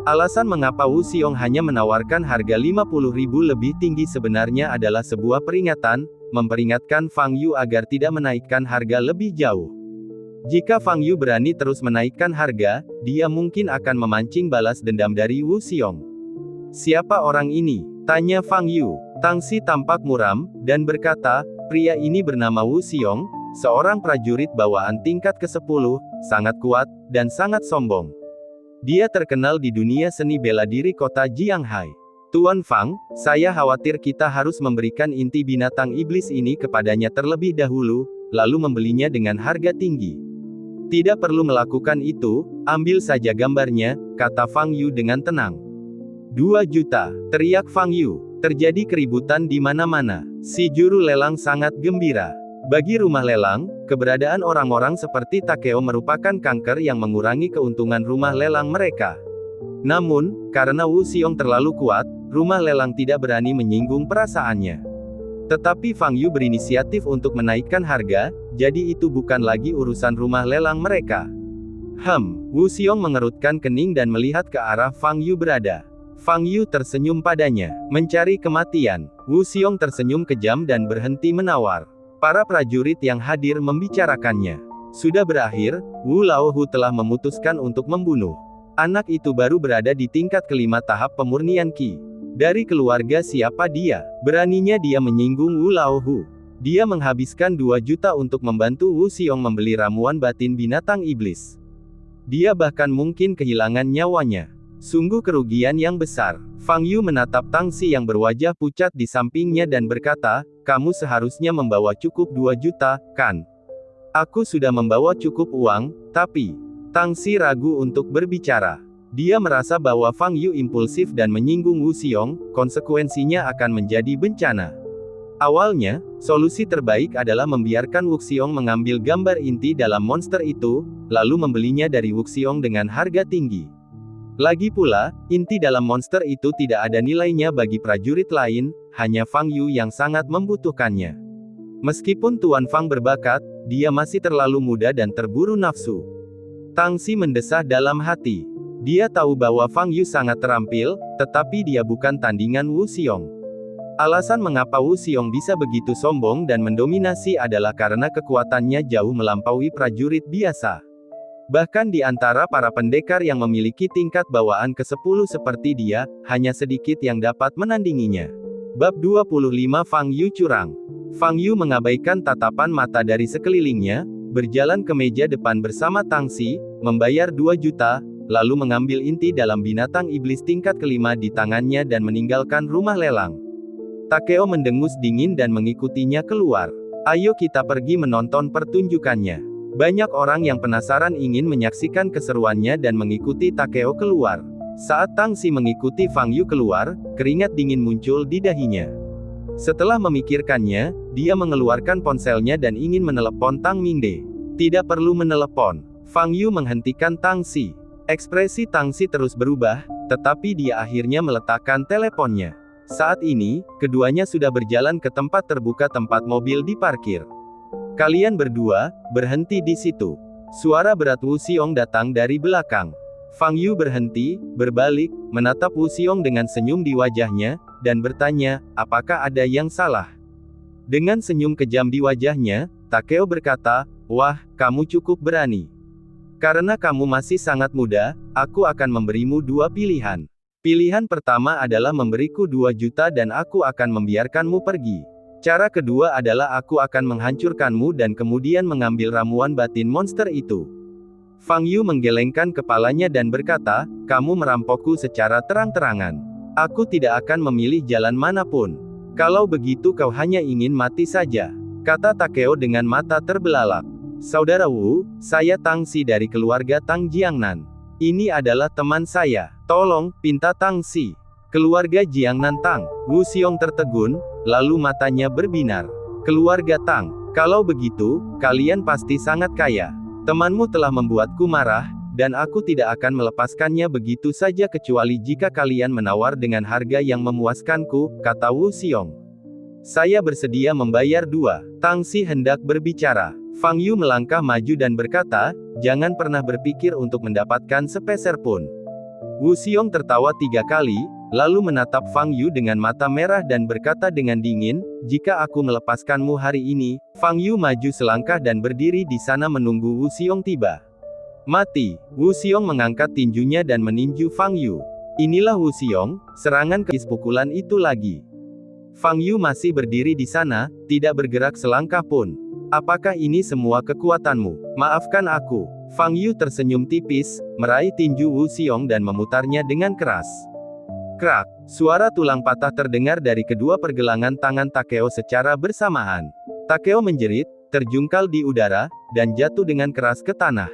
Alasan mengapa Wu Xiong hanya menawarkan harga 50.000 lebih tinggi sebenarnya adalah sebuah peringatan, memperingatkan Fang Yu agar tidak menaikkan harga lebih jauh. Jika Fang Yu berani terus menaikkan harga, dia mungkin akan memancing balas dendam dari Wu Xiong. Siapa orang ini? Tanya Fang Yu. Tangxi tampak muram, dan berkata, pria ini bernama Wu Xiong, seorang prajurit bawaan tingkat ke-10, sangat kuat, dan sangat sombong. Dia terkenal di dunia seni bela diri kota Jianghai. Tuan Fang, saya khawatir kita harus memberikan inti binatang iblis ini kepadanya terlebih dahulu, lalu membelinya dengan harga tinggi. Tidak perlu melakukan itu, ambil saja gambarnya, kata Fang Yu dengan tenang. 2 juta, teriak Fang Yu. Terjadi keributan di mana-mana. Si juru lelang sangat gembira. Bagi rumah lelang, keberadaan orang-orang seperti Takeo merupakan kanker yang mengurangi keuntungan rumah lelang mereka. Namun, karena Wu Xiong terlalu kuat, rumah lelang tidak berani menyinggung perasaannya. Tetapi Fang Yu berinisiatif untuk menaikkan harga, jadi itu bukan lagi urusan rumah lelang mereka. Wu Xiong mengerutkan kening dan melihat ke arah Fang Yu berada. Fang Yu tersenyum padanya. Mencari kematian. Wu Xiong tersenyum kejam dan berhenti menawar. Para prajurit yang hadir membicarakannya. Sudah berakhir, Wu Laohu telah memutuskan untuk membunuh. Anak itu baru berada di tingkat kelima tahap pemurnian Qi. Dari keluarga siapa dia? Beraninya dia menyinggung Wu Laohu. Dia menghabiskan 2 juta untuk membantu Wu Xiong membeli ramuan batin binatang iblis. Dia bahkan mungkin kehilangan nyawanya. Sungguh kerugian yang besar. Fang Yu menatap Tangxi yang berwajah pucat di sampingnya dan berkata, kamu seharusnya membawa cukup 2 juta, kan? Aku sudah membawa cukup uang, tapi... Tangxi ragu untuk berbicara. Dia merasa bahwa Fang Yu impulsif dan menyinggung Wu Xiong, konsekuensinya akan menjadi bencana. Awalnya, solusi terbaik adalah membiarkan Wu Xiong mengambil gambar inti dalam monster itu, lalu membelinya dari Wu Xiong dengan harga tinggi. Lagi pula, inti dalam monster itu tidak ada nilainya bagi prajurit lain, hanya Fang Yu yang sangat membutuhkannya. Meskipun Tuan Fang berbakat, dia masih terlalu muda dan terburu nafsu. Tangxi mendesah dalam hati. Dia tahu bahwa Fang Yu sangat terampil, tetapi dia bukan tandingan Wu Xiong. Alasan mengapa Wu Xiong bisa begitu sombong dan mendominasi adalah karena kekuatannya jauh melampaui prajurit biasa. Bahkan di antara para pendekar yang memiliki tingkat bawaan ke-10 seperti dia, hanya sedikit yang dapat menandinginya. Bab 25 Fang Yu curang. Fang Yu mengabaikan tatapan mata dari sekelilingnya, berjalan ke meja depan bersama Tang Xi, membayar 2 juta, lalu mengambil inti dalam binatang iblis tingkat kelima di tangannya dan meninggalkan rumah lelang. Takeo mendengus dingin dan mengikutinya keluar. Ayo kita pergi menonton pertunjukannya. Banyak orang yang penasaran ingin menyaksikan keseruannya dan mengikuti Takeo keluar. Saat Tang Xi mengikuti Fang Yu keluar, keringat dingin muncul di dahinya. Setelah memikirkannya, dia mengeluarkan ponselnya dan ingin menelepon Tang Mingde. Tidak perlu menelepon. Fang Yu menghentikan Tang Xi. Ekspresi Tang Xi terus berubah, tetapi dia akhirnya meletakkan teleponnya. Saat ini, keduanya sudah berjalan ke tempat terbuka tempat mobil diparkir. Kalian berdua, berhenti di situ. Suara berat Wu Xiong datang dari belakang. Fang Yu berhenti, berbalik, menatap Wu Xiong dengan senyum di wajahnya, dan bertanya, apakah ada yang salah? Dengan senyum kejam di wajahnya, Takeo berkata, wah, kamu cukup berani. Karena kamu masih sangat muda, aku akan memberimu 2 pilihan. Pilihan pertama adalah memberiku 2 juta dan aku akan membiarkanmu pergi. Cara kedua adalah aku akan menghancurkanmu dan kemudian mengambil ramuan batin monster itu. Fang Yu menggelengkan kepalanya dan berkata, kamu merampokku secara terang-terangan. Aku tidak akan memilih jalan manapun. Kalau begitu kau hanya ingin mati saja, kata Takeo dengan mata terbelalak. Saudara Wu, saya Tang Xi dari keluarga Tang Jiangnan. Ini adalah teman saya. Tolong, pinta Tang Xi. Keluarga Jiangnan Tang. Wu Xiong tertegun, lalu matanya berbinar. Keluarga Tang. Kalau begitu, kalian pasti sangat kaya. Temanmu telah membuatku marah, dan aku tidak akan melepaskannya begitu saja kecuali jika kalian menawar dengan harga yang memuaskanku, kata Wu Xiong. Saya bersedia membayar 2. Tang Xi hendak berbicara. Fang Yu melangkah maju dan berkata, jangan pernah berpikir untuk mendapatkan sepeser pun. Wu Xiong tertawa 3 kali, lalu menatap Fang Yu dengan mata merah dan berkata dengan dingin, jika aku melepaskanmu hari ini. Fang Yu maju selangkah dan berdiri di sana menunggu Wu Xiong tiba. Mati. Wu Xiong mengangkat tinjunya dan meninju Fang Yu. Inilah Wu Xiong, serangan keis pukulan itu lagi. Fang Yu masih berdiri di sana, tidak bergerak selangkah pun. Apakah ini semua kekuatanmu? Maafkan aku. Fang Yu tersenyum tipis, meraih tinju Wu Xiong dan memutarnya dengan keras. Krak, suara tulang patah terdengar dari kedua pergelangan tangan Takeo secara bersamaan. Takeo menjerit, terjungkal di udara, dan jatuh dengan keras ke tanah.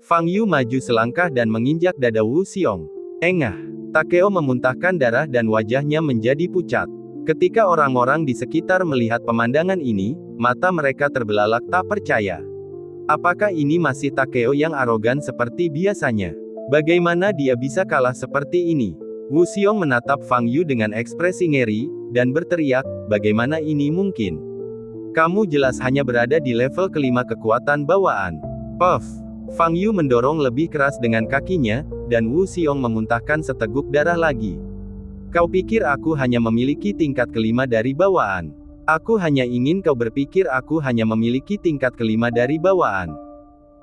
Fang Yu maju selangkah dan menginjak dada Wu Xiong. Engah. Takeo memuntahkan darah dan wajahnya menjadi pucat. Ketika orang-orang di sekitar melihat pemandangan ini, mata mereka terbelalak tak percaya. Apakah ini masih Takeo yang arogan seperti biasanya? Bagaimana dia bisa kalah seperti ini? Wu Xiong menatap Fang Yu dengan ekspresi ngeri, dan berteriak, bagaimana ini mungkin? Kamu jelas hanya berada di level kelima kekuatan bawaan. Puff! Fang Yu mendorong lebih keras dengan kakinya, dan Wu Xiong memuntahkan seteguk darah lagi. Kau pikir aku hanya memiliki tingkat kelima dari bawaan? Aku hanya ingin kau berpikir aku hanya memiliki tingkat kelima dari bawaan.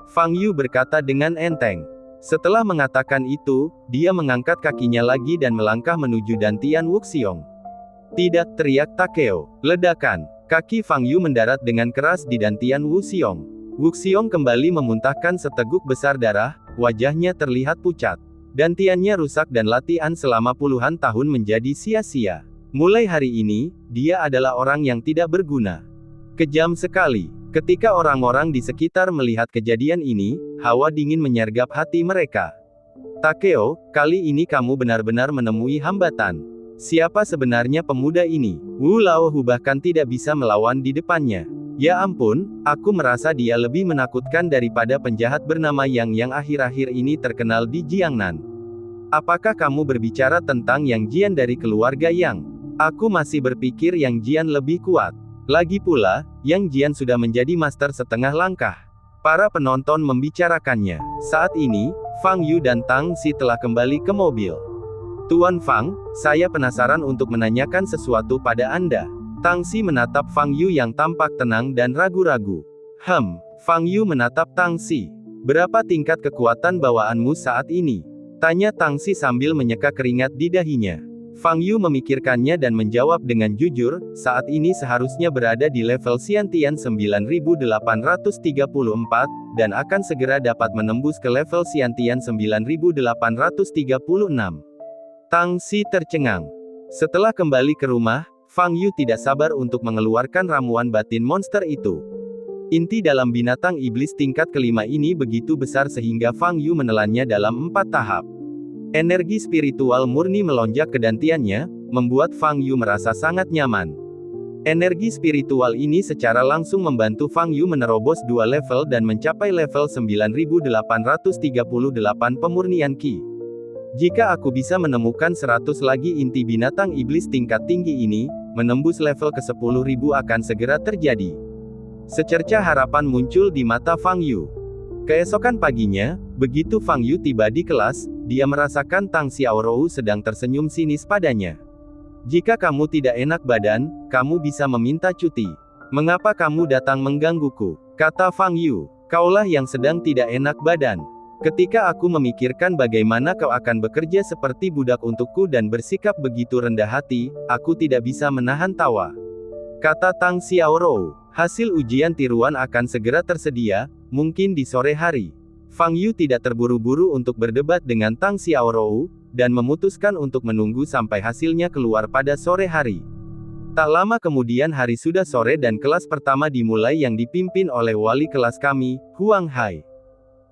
Fang Yu berkata dengan enteng. Setelah mengatakan itu, dia mengangkat kakinya lagi dan melangkah menuju dantian Wu Xiong. Tidak, teriak Takeo. Ledakan. Kaki Fang Yu mendarat dengan keras di dantian Wu Xiong. Wu Xiong kembali memuntahkan seteguk besar darah, wajahnya terlihat pucat. Dantiannya rusak dan latihan selama puluhan tahun menjadi sia-sia. Mulai hari ini, dia adalah orang yang tidak berguna. Kejam sekali. Ketika orang-orang di sekitar melihat kejadian ini, hawa dingin menyergap hati mereka. Takeo, kali ini kamu benar-benar menemui hambatan. Siapa sebenarnya pemuda ini? Wu Laohu bahkan tidak bisa melawan di depannya. Ya ampun, aku merasa dia lebih menakutkan daripada penjahat bernama yang akhir-akhir ini terkenal di Jiangnan. Apakah kamu berbicara tentang Yang Jian dari keluarga Yang? Aku masih berpikir Yang Jian lebih kuat. Lagi pula, Yang Jian sudah menjadi master setengah langkah. Para penonton membicarakannya. Saat ini, Fang Yu dan Tang Xi telah kembali ke mobil. Tuan Fang, saya penasaran untuk menanyakan sesuatu pada Anda. Tang Xi menatap Fang Yu yang tampak tenang dan ragu-ragu. Fang Yu menatap Tang Xi. Berapa tingkat kekuatan bawaanmu saat ini? Tanya Tang Xi sambil menyeka keringat di dahinya. Fang Yu memikirkannya dan menjawab dengan jujur, saat ini seharusnya berada di level Xiantian 9834, dan akan segera dapat menembus ke level Xiantian 9836. Tang Xi tercengang. Setelah kembali ke rumah, Fang Yu tidak sabar untuk mengeluarkan ramuan batin monster itu. Inti dalam binatang iblis tingkat kelima ini begitu besar sehingga Fang Yu menelannya dalam 4 tahap. Energi spiritual murni melonjak ke dantiannya, membuat Fang Yu merasa sangat nyaman. Energi spiritual ini secara langsung membantu Fang Yu menerobos 2 level dan mencapai level 9838 pemurnian Qi. Jika aku bisa menemukan 100 lagi inti binatang iblis tingkat tinggi ini, menembus level ke 10.000 akan segera terjadi. Secerca harapan muncul di mata Fang Yu. Keesokan paginya, begitu Fang Yu tiba di kelas, dia merasakan Tang Xiaorou sedang tersenyum sinis padanya. Jika kamu tidak enak badan, kamu bisa meminta cuti. Mengapa kamu datang menggangguku? Kata Fang Yu. Kaulah yang sedang tidak enak badan. Ketika aku memikirkan bagaimana kau akan bekerja seperti budak untukku dan bersikap begitu rendah hati, aku tidak bisa menahan tawa. Kata Tang Xiaorou. Hasil ujian tiruan akan segera tersedia, mungkin di sore hari. Fang Yu tidak terburu-buru untuk berdebat dengan Tang Xiaorou, dan memutuskan untuk menunggu sampai hasilnya keluar pada sore hari. Tak lama kemudian hari sudah sore dan kelas pertama dimulai yang dipimpin oleh wali kelas kami, Huang Hai.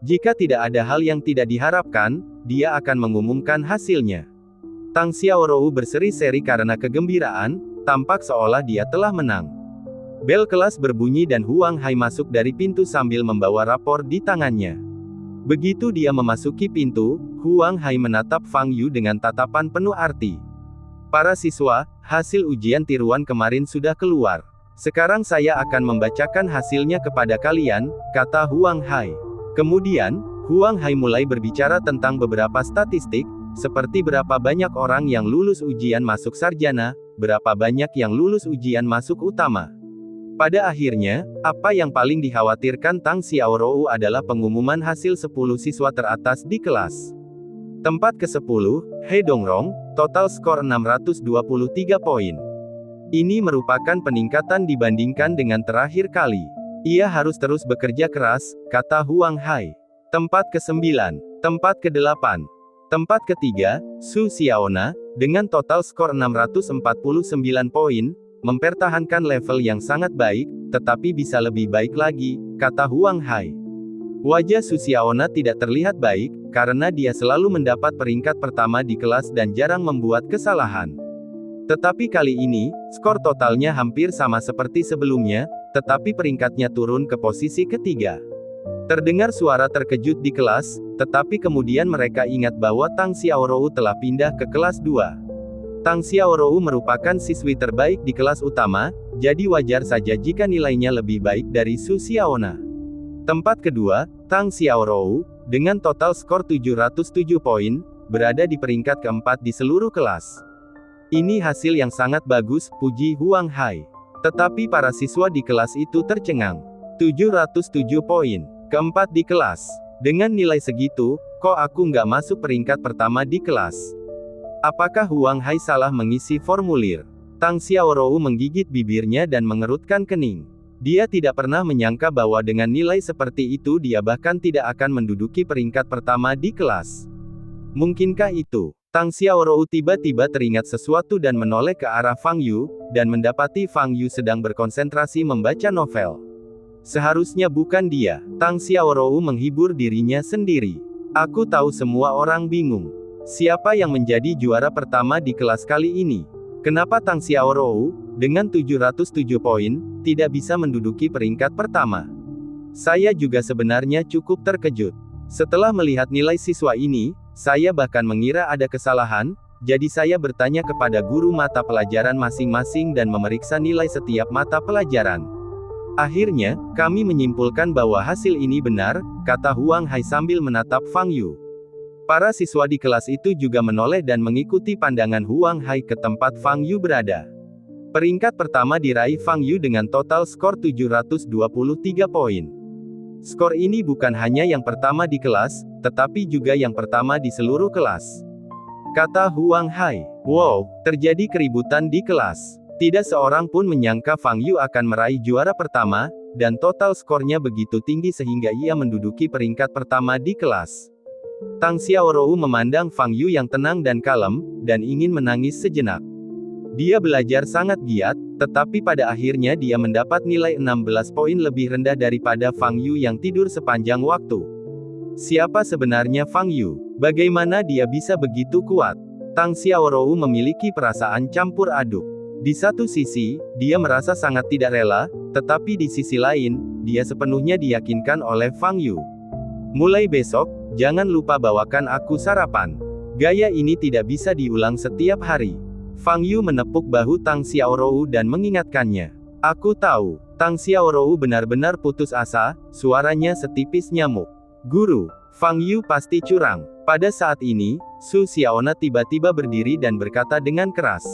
Jika tidak ada hal yang tidak diharapkan, dia akan mengumumkan hasilnya. Tang Xiaorou berseri-seri karena kegembiraan, tampak seolah dia telah menang. Bel kelas berbunyi dan Huang Hai masuk dari pintu sambil membawa rapor di tangannya. Begitu dia memasuki pintu, Huang Hai menatap Fang Yu dengan tatapan penuh arti. Para siswa, hasil ujian tiruan kemarin sudah keluar. Sekarang saya akan membacakan hasilnya kepada kalian, kata Huang Hai. Kemudian, Huang Hai mulai berbicara tentang beberapa statistik, seperti berapa banyak orang yang lulus ujian masuk sarjana, berapa banyak yang lulus ujian masuk utama. Pada akhirnya, apa yang paling dikhawatirkan Tang Xiaorou adalah pengumuman hasil 10 siswa teratas di kelas. Tempat ke-10, He Dongrong, total skor 623 poin. Ini merupakan peningkatan dibandingkan dengan terakhir kali. Ia harus terus bekerja keras, kata Huang Hai. Tempat ke-9, tempat ke-8. Tempat ke-3, Su Xiaona, dengan total skor 649 poin, mempertahankan level yang sangat baik, tetapi bisa lebih baik lagi, kata Huang Hai. Wajah Su Xiaona tidak terlihat baik, karena dia selalu mendapat peringkat pertama di kelas dan jarang membuat kesalahan. Tetapi kali ini, skor totalnya hampir sama seperti sebelumnya, tetapi peringkatnya turun ke posisi ketiga. Terdengar suara terkejut di kelas, tetapi kemudian mereka ingat bahwa Tang Xiaorou telah pindah ke kelas 2. Tang Xiaorou merupakan siswi terbaik di kelas utama, jadi wajar saja jika nilainya lebih baik dari Su Xiaona. Tempat kedua, Tang Xiaorou, dengan total skor 707 poin, berada di peringkat keempat di seluruh kelas. Ini hasil yang sangat bagus, puji Huang Hai. Tetapi para siswa di kelas itu tercengang. 707 poin, keempat di kelas. Dengan nilai segitu, kok aku nggak masuk peringkat pertama di kelas? Apakah Huang Hai salah mengisi formulir? Tang Xiaorou menggigit bibirnya dan mengerutkan kening. Dia tidak pernah menyangka bahwa dengan nilai seperti itu dia bahkan tidak akan menduduki peringkat pertama di kelas. Mungkinkah itu? Tang Xiaorou tiba-tiba teringat sesuatu dan menoleh ke arah Fang Yu, dan mendapati Fang Yu sedang berkonsentrasi membaca novel. Seharusnya bukan dia. Tang Xiaorou menghibur dirinya sendiri. Aku tahu semua orang bingung. Siapa yang menjadi juara pertama di kelas kali ini? Kenapa Tang Xiaorou, dengan 707 poin, tidak bisa menduduki peringkat pertama? Saya juga sebenarnya cukup terkejut. Setelah melihat nilai siswa ini, saya bahkan mengira ada kesalahan, jadi saya bertanya kepada guru mata pelajaran masing-masing dan memeriksa nilai setiap mata pelajaran. Akhirnya, kami menyimpulkan bahwa hasil ini benar, kata Huang Hai sambil menatap Fang Yu. Para siswa di kelas itu juga menoleh dan mengikuti pandangan Huang Hai ke tempat Fang Yu berada. Peringkat pertama diraih Fang Yu dengan total skor 723 poin. Skor ini bukan hanya yang pertama di kelas, tetapi juga yang pertama di seluruh kelas. Kata Huang Hai. Wow, terjadi keributan di kelas. Tidak seorang pun menyangka Fang Yu akan meraih juara pertama, dan total skornya begitu tinggi sehingga ia menduduki peringkat pertama di kelas. Tang Xiaorou memandang Fang Yu yang tenang dan kalem, dan ingin menangis sejenak. Dia belajar sangat giat, tetapi pada akhirnya dia mendapat nilai 16 poin lebih rendah daripada Fang Yu yang tidur sepanjang waktu. Siapa sebenarnya Fang Yu? Bagaimana dia bisa begitu kuat? Tang Xiaorou memiliki perasaan campur aduk. Di satu sisi, dia merasa sangat tidak rela, tetapi di sisi lain, dia sepenuhnya diyakinkan oleh Fang Yu. Mulai besok, jangan lupa bawakan aku sarapan. Gaya ini tidak bisa diulang setiap hari. Fang Yu menepuk bahu Tang Xiaorou dan mengingatkannya. Aku tahu. Tang Xiaorou benar-benar putus asa, suaranya setipis nyamuk. Guru, Fang Yu pasti curang. Pada saat ini, Su Xiaona tiba-tiba berdiri dan berkata dengan keras.